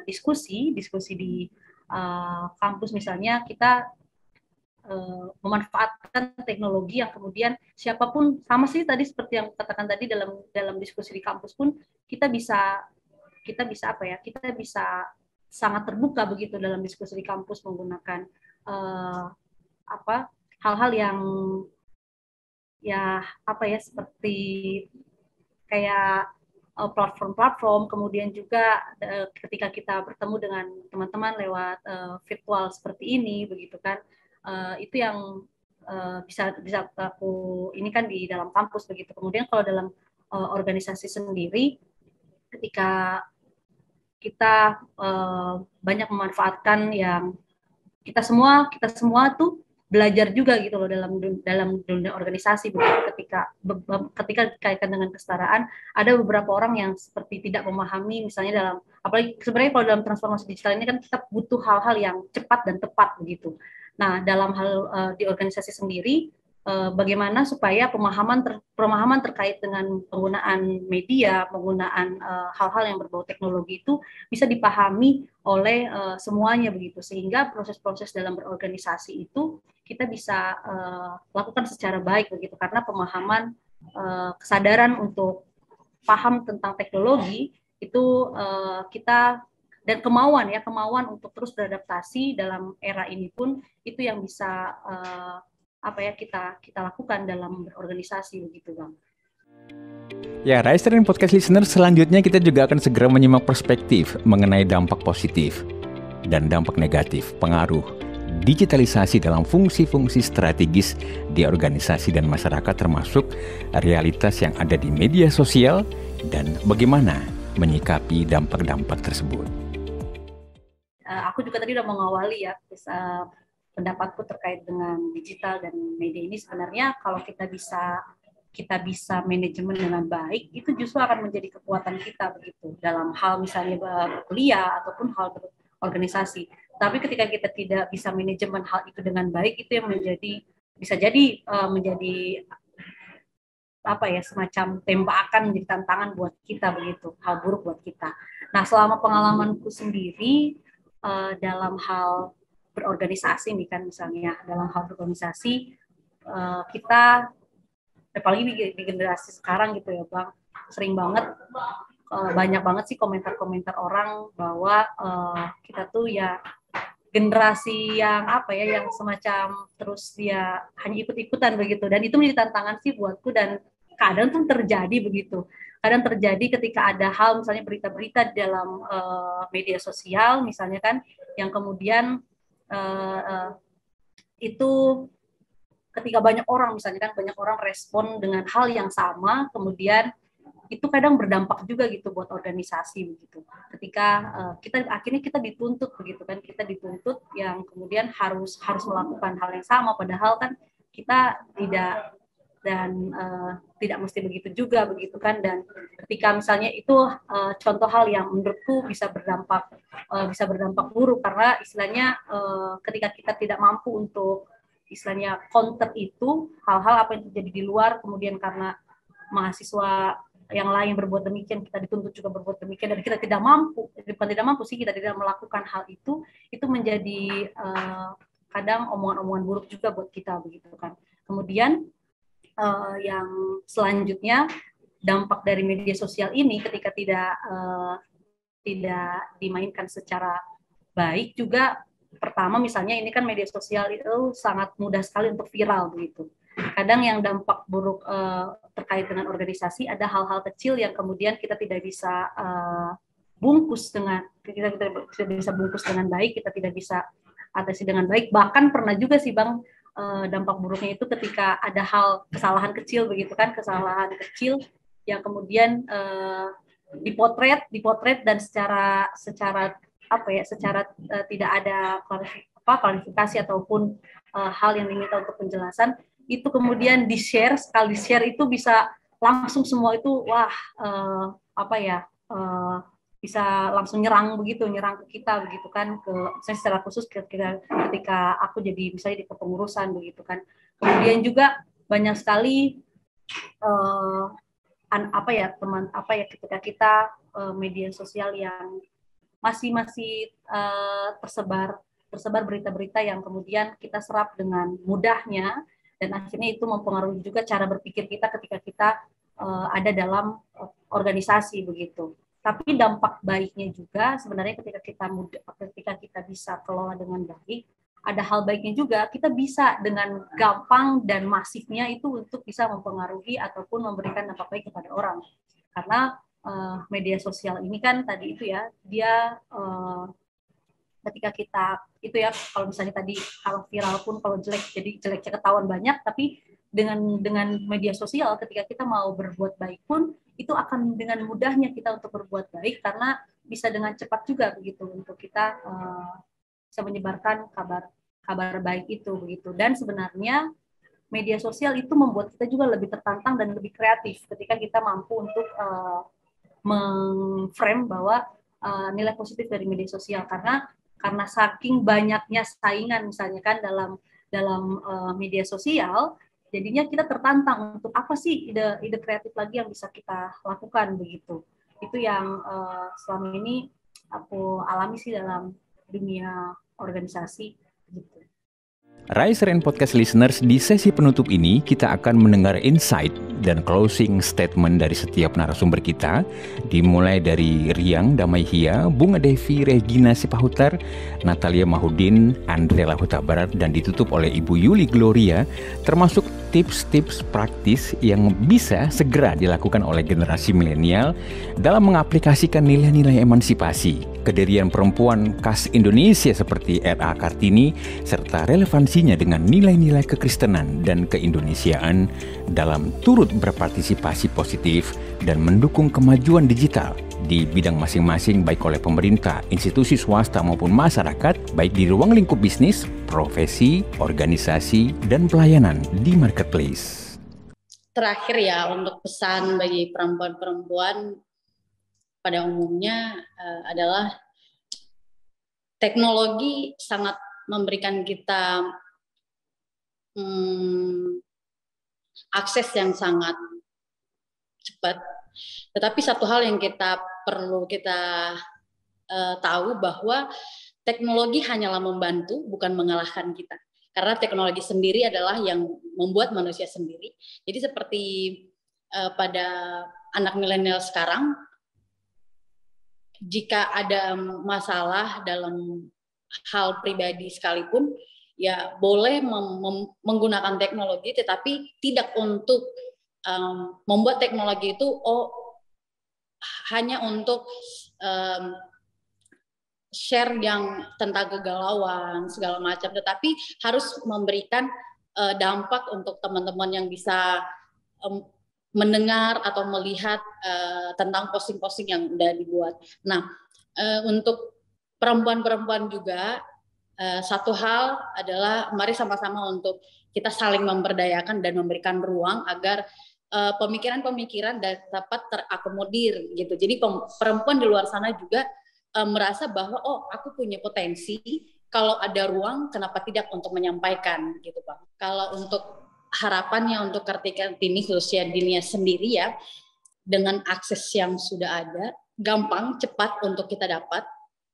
diskusi di kampus misalnya kita memanfaatkan teknologi yang kemudian siapapun, sama sih tadi seperti yang katakan tadi dalam diskusi di kampus pun kita bisa apa ya, kita bisa sangat terbuka begitu dalam diskusi di kampus menggunakan hal-hal yang ya apa ya, seperti kayak platform-platform, kemudian juga ketika kita bertemu dengan teman-teman lewat virtual seperti ini begitu kan, itu yang bisa aku ini kan di dalam kampus begitu. Kemudian kalau dalam organisasi sendiri, ketika kita banyak memanfaatkan yang kita semua tuh belajar juga gitu loh dalam dunia organisasi begitu. Ketika dikaitkan dengan kesetaraan, ada beberapa orang yang seperti tidak memahami, misalnya dalam, apalagi sebenarnya kalau dalam transformasi digital ini kan kita butuh hal-hal yang cepat dan tepat begitu. Nah, dalam hal di organisasi sendiri, bagaimana supaya pemahaman terkait dengan penggunaan media, penggunaan hal-hal yang berbau teknologi itu bisa dipahami oleh semuanya begitu, sehingga proses-proses dalam berorganisasi itu kita bisa lakukan secara baik begitu, karena pemahaman, kesadaran untuk paham tentang teknologi itu kita, dan kemauan untuk terus beradaptasi dalam era ini pun itu yang bisa kita lakukan dalam berorganisasi begitu, Bang. Ya, Rise Sharing Podcast Listener, selanjutnya kita juga akan segera menyimak perspektif mengenai dampak positif dan dampak negatif pengaruh digitalisasi dalam fungsi-fungsi strategis di organisasi dan masyarakat, termasuk realitas yang ada di media sosial dan bagaimana menyikapi dampak-dampak tersebut. Aku juga tadi udah mengawali ya pendapatku terkait dengan digital dan media ini. Sebenarnya kalau kita bisa manajemen dengan baik, itu justru akan menjadi kekuatan kita begitu dalam hal misalnya berkuliah ataupun hal berorganisasi. Tapi ketika kita tidak bisa manajemen hal itu dengan baik, itu yang bisa jadi menjadi apa ya, semacam tembakan, menjadi tantangan buat kita begitu, hal buruk buat kita. Nah, selama pengalamanku sendiri dalam hal berorganisasi nih kan, misalnya dalam hal berorganisasi kita, apalagi di generasi sekarang gitu ya Bang, sering banget banyak banget sih komentar-komentar orang bahwa kita tuh ya generasi yang apa ya, yang semacam terus dia hanya ikut-ikutan begitu, dan itu menjadi tantangan sih buatku, dan kadang tuh terjadi begitu. Kadang terjadi ketika ada hal misalnya berita-berita di dalam media sosial misalnya kan, yang kemudian itu ketika banyak orang misalnya kan, banyak orang respon dengan hal yang sama, kemudian itu kadang berdampak juga gitu buat organisasi begitu. Ketika akhirnya kita dituntut begitu kan, kita dituntut yang kemudian harus melakukan hal yang sama, padahal kan kita tidak, dan tidak mesti begitu juga begitu kan. Dan ketika misalnya itu contoh hal yang menurutku bisa berdampak buruk, karena istilahnya ketika kita tidak mampu untuk istilahnya counter itu hal-hal apa yang terjadi di luar, kemudian karena mahasiswa yang lain berbuat demikian, kita dituntut juga berbuat demikian, dan kita tidak mampu, bukan tidak mampu sih, kita tidak melakukan hal itu menjadi kadang omongan-omongan buruk juga buat kita begitu kan. Kemudian yang selanjutnya, dampak dari media sosial ini ketika tidak dimainkan secara baik juga. Pertama misalnya ini kan media sosial itu sangat mudah sekali untuk viral begitu. Kadang yang dampak buruk terkait dengan organisasi, ada hal-hal kecil yang kemudian kita tidak bisa bungkus dengan baik, kita tidak bisa atasi dengan baik. Bahkan pernah juga sih Bang, dampak buruknya itu ketika ada kesalahan kecil begitu kan, kesalahan kecil yang kemudian dipotret dan secara tidak ada klarifikasi ataupun hal yang diminta untuk penjelasan, itu kemudian sekali di-share itu bisa langsung semua itu bisa langsung nyerang ke kita begitu kan, misalnya secara khusus ketika aku jadi misalnya di kepengurusan begitu kan. Kemudian juga banyak sekali ketika kita media sosial yang masih tersebar berita-berita yang kemudian kita serap dengan mudahnya, dan akhirnya itu mempengaruhi juga cara berpikir kita ketika kita ada dalam organisasi begitu. Tapi dampak baiknya juga sebenarnya ketika kita bisa kelola dengan baik, ada hal baiknya juga, kita bisa dengan gampang dan masifnya itu untuk bisa mempengaruhi ataupun memberikan dampak baik kepada orang. Karena media sosial ini kan tadi itu ya, dia ketika kita itu ya, kalau misalnya tadi kalau viral pun kalau jelek, jadi jeleknya ketahuan banyak, tapi dengan media sosial ketika kita mau berbuat baik pun itu akan dengan mudahnya kita untuk berbuat baik karena bisa dengan cepat juga begitu untuk kita bisa menyebarkan kabar baik itu begitu. Dan sebenarnya media sosial itu membuat kita juga lebih tertantang dan lebih kreatif ketika kita mampu untuk meng-frame bahwa nilai positif dari media sosial karena saking banyaknya saingan misalnya kan dalam media sosial, jadinya kita tertantang untuk apa sih ide kreatif lagi yang bisa kita lakukan begitu. Itu yang selama ini aku alami sih dalam dunia organisasi gitu. Riser and Podcast Listeners, di sesi penutup ini kita akan mendengar insight dan closing statement dari setiap narasumber kita, dimulai dari Riang Damaihia, Bunga Devi, Regina Sipahutar, Natalia Mahudin, Andrela Huta Barat, dan ditutup oleh Ibu Yuli Gloria, termasuk tips-tips praktis yang bisa segera dilakukan oleh generasi milenial dalam mengaplikasikan nilai-nilai emansipasi, kedirian perempuan khas Indonesia seperti R.A. Kartini, serta relevansinya dengan nilai-nilai kekristenan dan keindonesiaan dalam turut berpartisipasi positif dan mendukung kemajuan digital di bidang masing-masing baik oleh pemerintah, institusi swasta maupun masyarakat, baik di ruang lingkup bisnis, profesi, organisasi, dan pelayanan di marketplace. Terakhir ya, untuk pesan bagi perempuan-perempuan pada umumnya adalah teknologi sangat memberikan kita akses yang sangat cepat. Tetapi satu hal yang perlu kita tahu bahwa teknologi hanyalah membantu, bukan mengalahkan kita. Karena teknologi sendiri adalah yang membuat manusia sendiri. Jadi seperti pada anak milenial sekarang, jika ada masalah dalam hal pribadi sekalipun, ya boleh menggunakan teknologi, tetapi tidak untuk membuat teknologi itu hanya untuk share yang tentang kegalauan segala macam, tetapi harus memberikan dampak untuk teman-teman yang bisa mendengar atau melihat tentang posting-posting yang udah dibuat. Nah, untuk perempuan-perempuan juga satu hal adalah mari sama-sama untuk kita saling memberdayakan dan memberikan ruang agar pemikiran-pemikiran dapat terakomodir gitu. Jadi perempuan di luar sana juga merasa bahwa aku punya potensi, kalau ada ruang kenapa tidak untuk menyampaikan gitu Pak. Kalau untuk harapannya untuk Kartini khususnya dirinya sendiri ya, dengan akses yang sudah ada, gampang, cepat untuk kita dapat,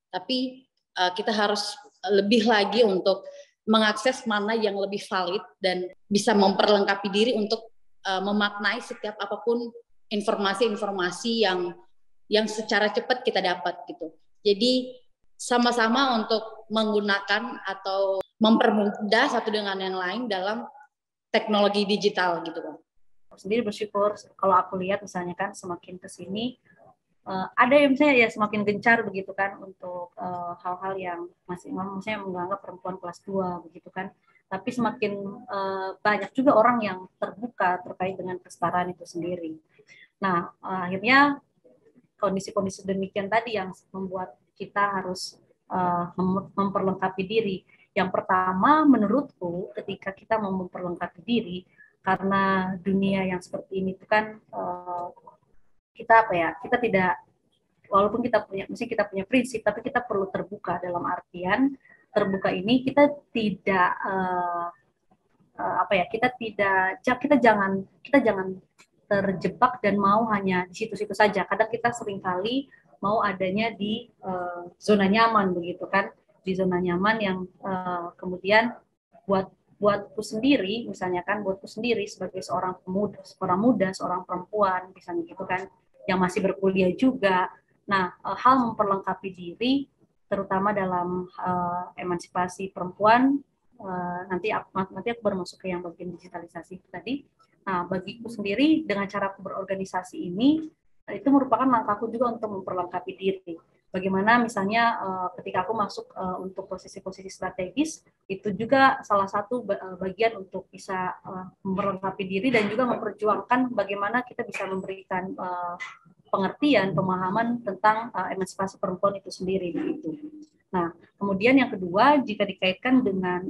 tapi kita harus lebih lagi untuk mengakses mana yang lebih valid dan bisa memperlengkapi diri untuk memaknai setiap apapun informasi-informasi yang secara cepat kita dapat gitu. Jadi sama-sama untuk menggunakan atau mempermudah satu dengan yang lain dalam teknologi digital gitu kan. Sendiri bersyukur kalau aku lihat misalnya kan semakin kesini ada yang misalnya ya semakin gencar begitu kan untuk hal-hal yang maksudnya menganggap perempuan kelas 2 begitu kan. Tapi semakin banyak juga orang yang terbuka terkait dengan kesetaraan itu sendiri. Nah, akhirnya kondisi-kondisi demikian tadi yang membuat kita harus memperlengkapi diri. Yang pertama, menurutku, ketika kita mau memperlengkapi diri, karena dunia yang seperti ini itu kan kita tidak, walaupun kita punya prinsip, tapi kita perlu terbuka dalam artian terbuka ini kita tidak kita jangan terjebak dan mau hanya di situ-situ saja. Kadang kita seringkali mau adanya di zona nyaman begitu kan, di zona nyaman yang kemudian buat buatku sendiri, misalnya kan, buatku sendiri sebagai seorang muda, seorang perempuan, misalnya gitu kan, yang masih berkuliah juga. Nah, hal memperlengkapi diri, terutama dalam emansipasi perempuan, nanti aku baru masuk ke yang bagian digitalisasi tadi. Nah, bagiku sendiri dengan cara berorganisasi ini, itu merupakan langkahku juga untuk memperlengkapi diri. Bagaimana misalnya ketika aku masuk untuk posisi-posisi strategis, itu juga salah satu bagian untuk bisa memperlengkapi diri dan juga memperjuangkan bagaimana kita bisa memberikan pengertian, pemahaman tentang emansipasi perempuan itu sendiri. Begitu. Nah, kemudian yang kedua, jika dikaitkan dengan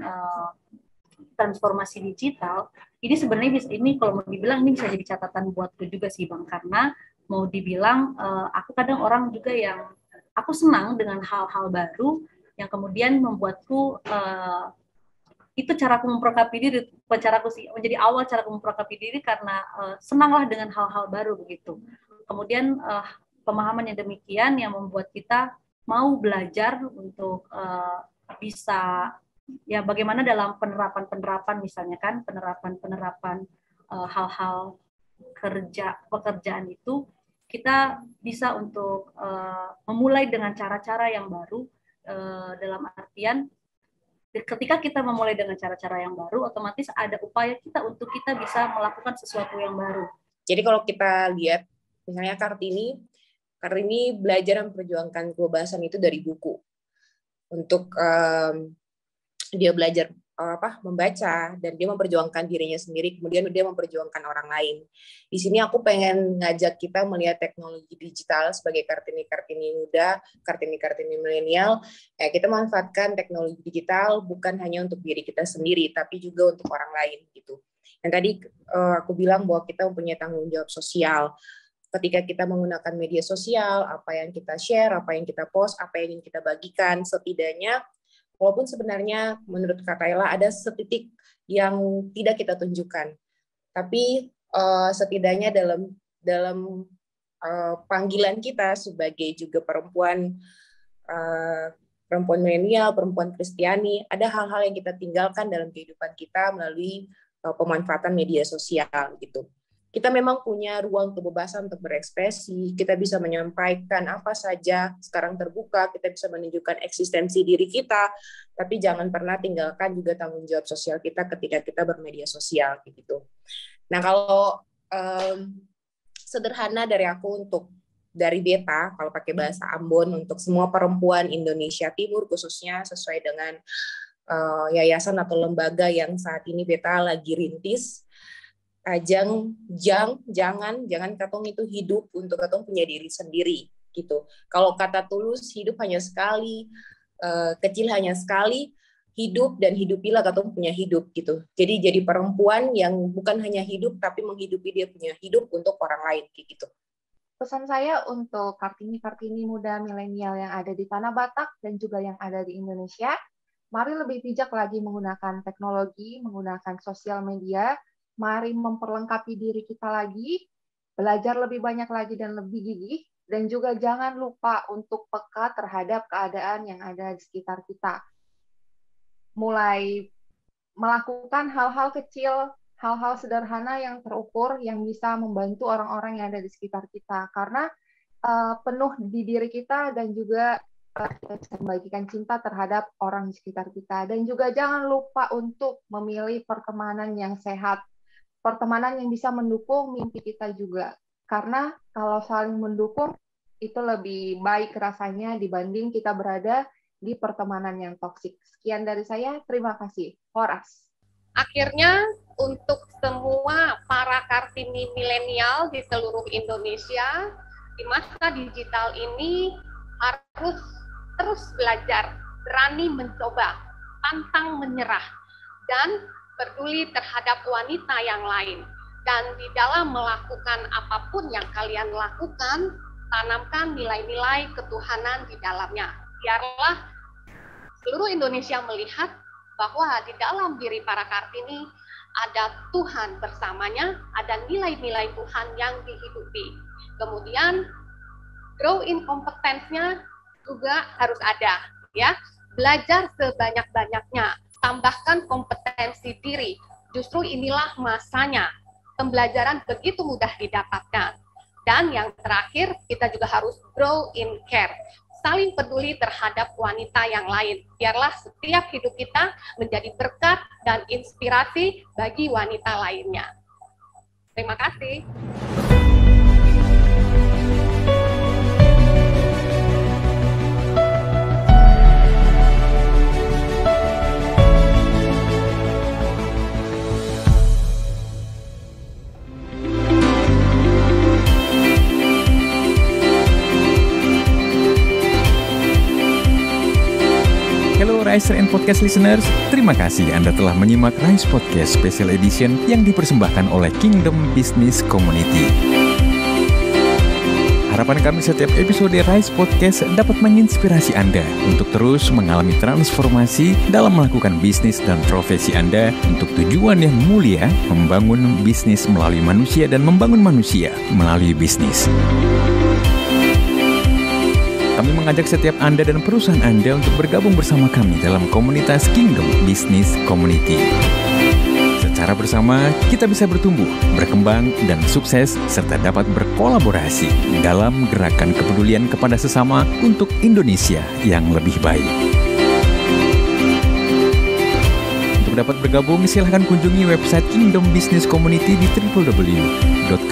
transformasi digital, ini sebenarnya ini kalau mau dibilang ini bisa jadi catatan buatku juga sih Bang, karena mau dibilang aku kadang orang juga yang aku senang dengan hal-hal baru yang kemudian membuatku itu caraku memperlengkapi diri, caraku sih menjadi awal caraku memperlengkapi diri karena senanglah dengan hal-hal baru begitu. Kemudian pemahaman yang demikian yang membuat kita mau belajar untuk bisa ya bagaimana dalam penerapan misalnya kan penerapan hal-hal pekerjaan itu kita bisa untuk memulai dengan cara-cara yang baru dalam artian ketika kita memulai dengan cara-cara yang baru otomatis ada upaya kita untuk kita bisa melakukan sesuatu yang baru. Jadi kalau kita lihat misalnya Kartini belajar memperjuangkan kebebasan itu dari buku untuk dia belajar membaca dan dia memperjuangkan dirinya sendiri, kemudian dia memperjuangkan orang lain. Di sini aku pengen ngajak kita melihat teknologi digital sebagai Kartini muda, Kartini milenial. Kita manfaatkan teknologi digital bukan hanya untuk diri kita sendiri, tapi juga untuk orang lain gitu. Dan tadi aku bilang bahwa kita mempunyai tanggung jawab sosial. Ketika kita menggunakan media sosial, apa yang kita share, apa yang kita post, apa yang ingin kita bagikan, setidaknya walaupun sebenarnya menurut Kak Kayla ada setitik yang tidak kita tunjukkan, tapi setidaknya dalam panggilan kita sebagai juga perempuan milenial, perempuan Kristiani, ada hal-hal yang kita tinggalkan dalam kehidupan kita melalui pemanfaatan media sosial gitu. Kita memang punya ruang kebebasan untuk berekspresi, kita bisa menyampaikan apa saja, sekarang terbuka, kita bisa menunjukkan eksistensi diri kita, tapi jangan pernah tinggalkan juga tanggung jawab sosial kita ketika kita bermedia sosial gitu. Nah, kalau sederhana dari aku dari Beta, kalau pakai bahasa Ambon, untuk semua perempuan Indonesia Timur khususnya sesuai dengan yayasan atau lembaga yang saat ini Beta lagi rintis, jangan katong itu hidup untuk katong punya diri sendiri gitu. Kalau kata tulus, hidup hanya sekali, kecil hanya sekali, hidup dan hidupilah katong punya hidup gitu. Jadi perempuan yang bukan hanya hidup tapi menghidupi dia punya hidup untuk orang lain gitu. Pesan saya untuk Kartini muda milenial yang ada di Tanah Batak dan juga yang ada di Indonesia, mari lebih bijak lagi menggunakan teknologi, menggunakan sosial media. Mari memperlengkapi diri kita lagi, belajar lebih banyak lagi dan lebih gigih, dan juga jangan lupa untuk peka terhadap keadaan yang ada di sekitar kita. Mulai melakukan hal-hal kecil, hal-hal sederhana yang terukur, yang bisa membantu orang-orang yang ada di sekitar kita. Karena penuh di diri kita dan juga membagikan cinta terhadap orang di sekitar kita. Dan juga jangan lupa untuk memilih pertemanan yang sehat, pertemanan yang bisa mendukung mimpi kita juga. Karena kalau saling mendukung, itu lebih baik rasanya dibanding kita berada di pertemanan yang toksik. Sekian dari saya, terima kasih. Horas. Akhirnya, untuk semua para Kartini milenial di seluruh Indonesia, di masa digital ini harus terus belajar, berani mencoba, pantang menyerah, dan peduli terhadap wanita yang lain. Dan di dalam melakukan apapun yang kalian lakukan, tanamkan nilai-nilai ketuhanan di dalamnya. Biarlah seluruh Indonesia melihat bahwa di dalam diri para Kartini ada Tuhan bersamanya, ada nilai-nilai Tuhan yang dihidupi. Kemudian grow in competence-nya juga harus ada, ya. Belajar sebanyak-banyaknya. tambahkan kompetensi diri. Justru inilah masanya. Pembelajaran begitu mudah didapatkan. Dan yang terakhir, kita juga harus grow in care. Saling peduli terhadap wanita yang lain. Biarlah setiap hidup kita menjadi berkat dan inspirasi bagi wanita lainnya. Terima kasih. Riser and Podcast listeners, terima kasih Anda telah menyimak Rise Podcast Special Edition yang dipersembahkan oleh Kingdom Business Community. Harapan kami setiap episode Rise Podcast dapat menginspirasi Anda untuk terus mengalami transformasi dalam melakukan bisnis dan profesi Anda untuk tujuan yang mulia, membangun bisnis melalui manusia dan membangun manusia melalui bisnis. Kami mengajak setiap Anda dan perusahaan Anda untuk bergabung bersama kami dalam komunitas Kingdom Business Community. Secara bersama, kita bisa bertumbuh, berkembang, dan sukses, serta dapat berkolaborasi dalam gerakan kepedulian kepada sesama untuk Indonesia yang lebih baik. Untuk dapat bergabung, silahkan kunjungi website Kingdom Business Community di www.kbc.or.id.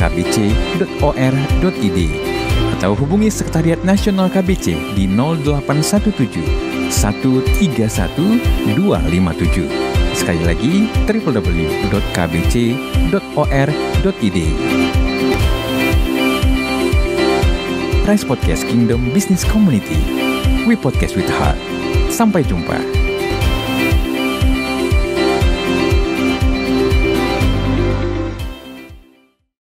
Atau hubungi Sekretariat Nasional KBC di 0817 131 257. Sekali lagi, www.kbc.or.id. Rise Podcast Kingdom Business Community. We podcast with heart. Sampai jumpa.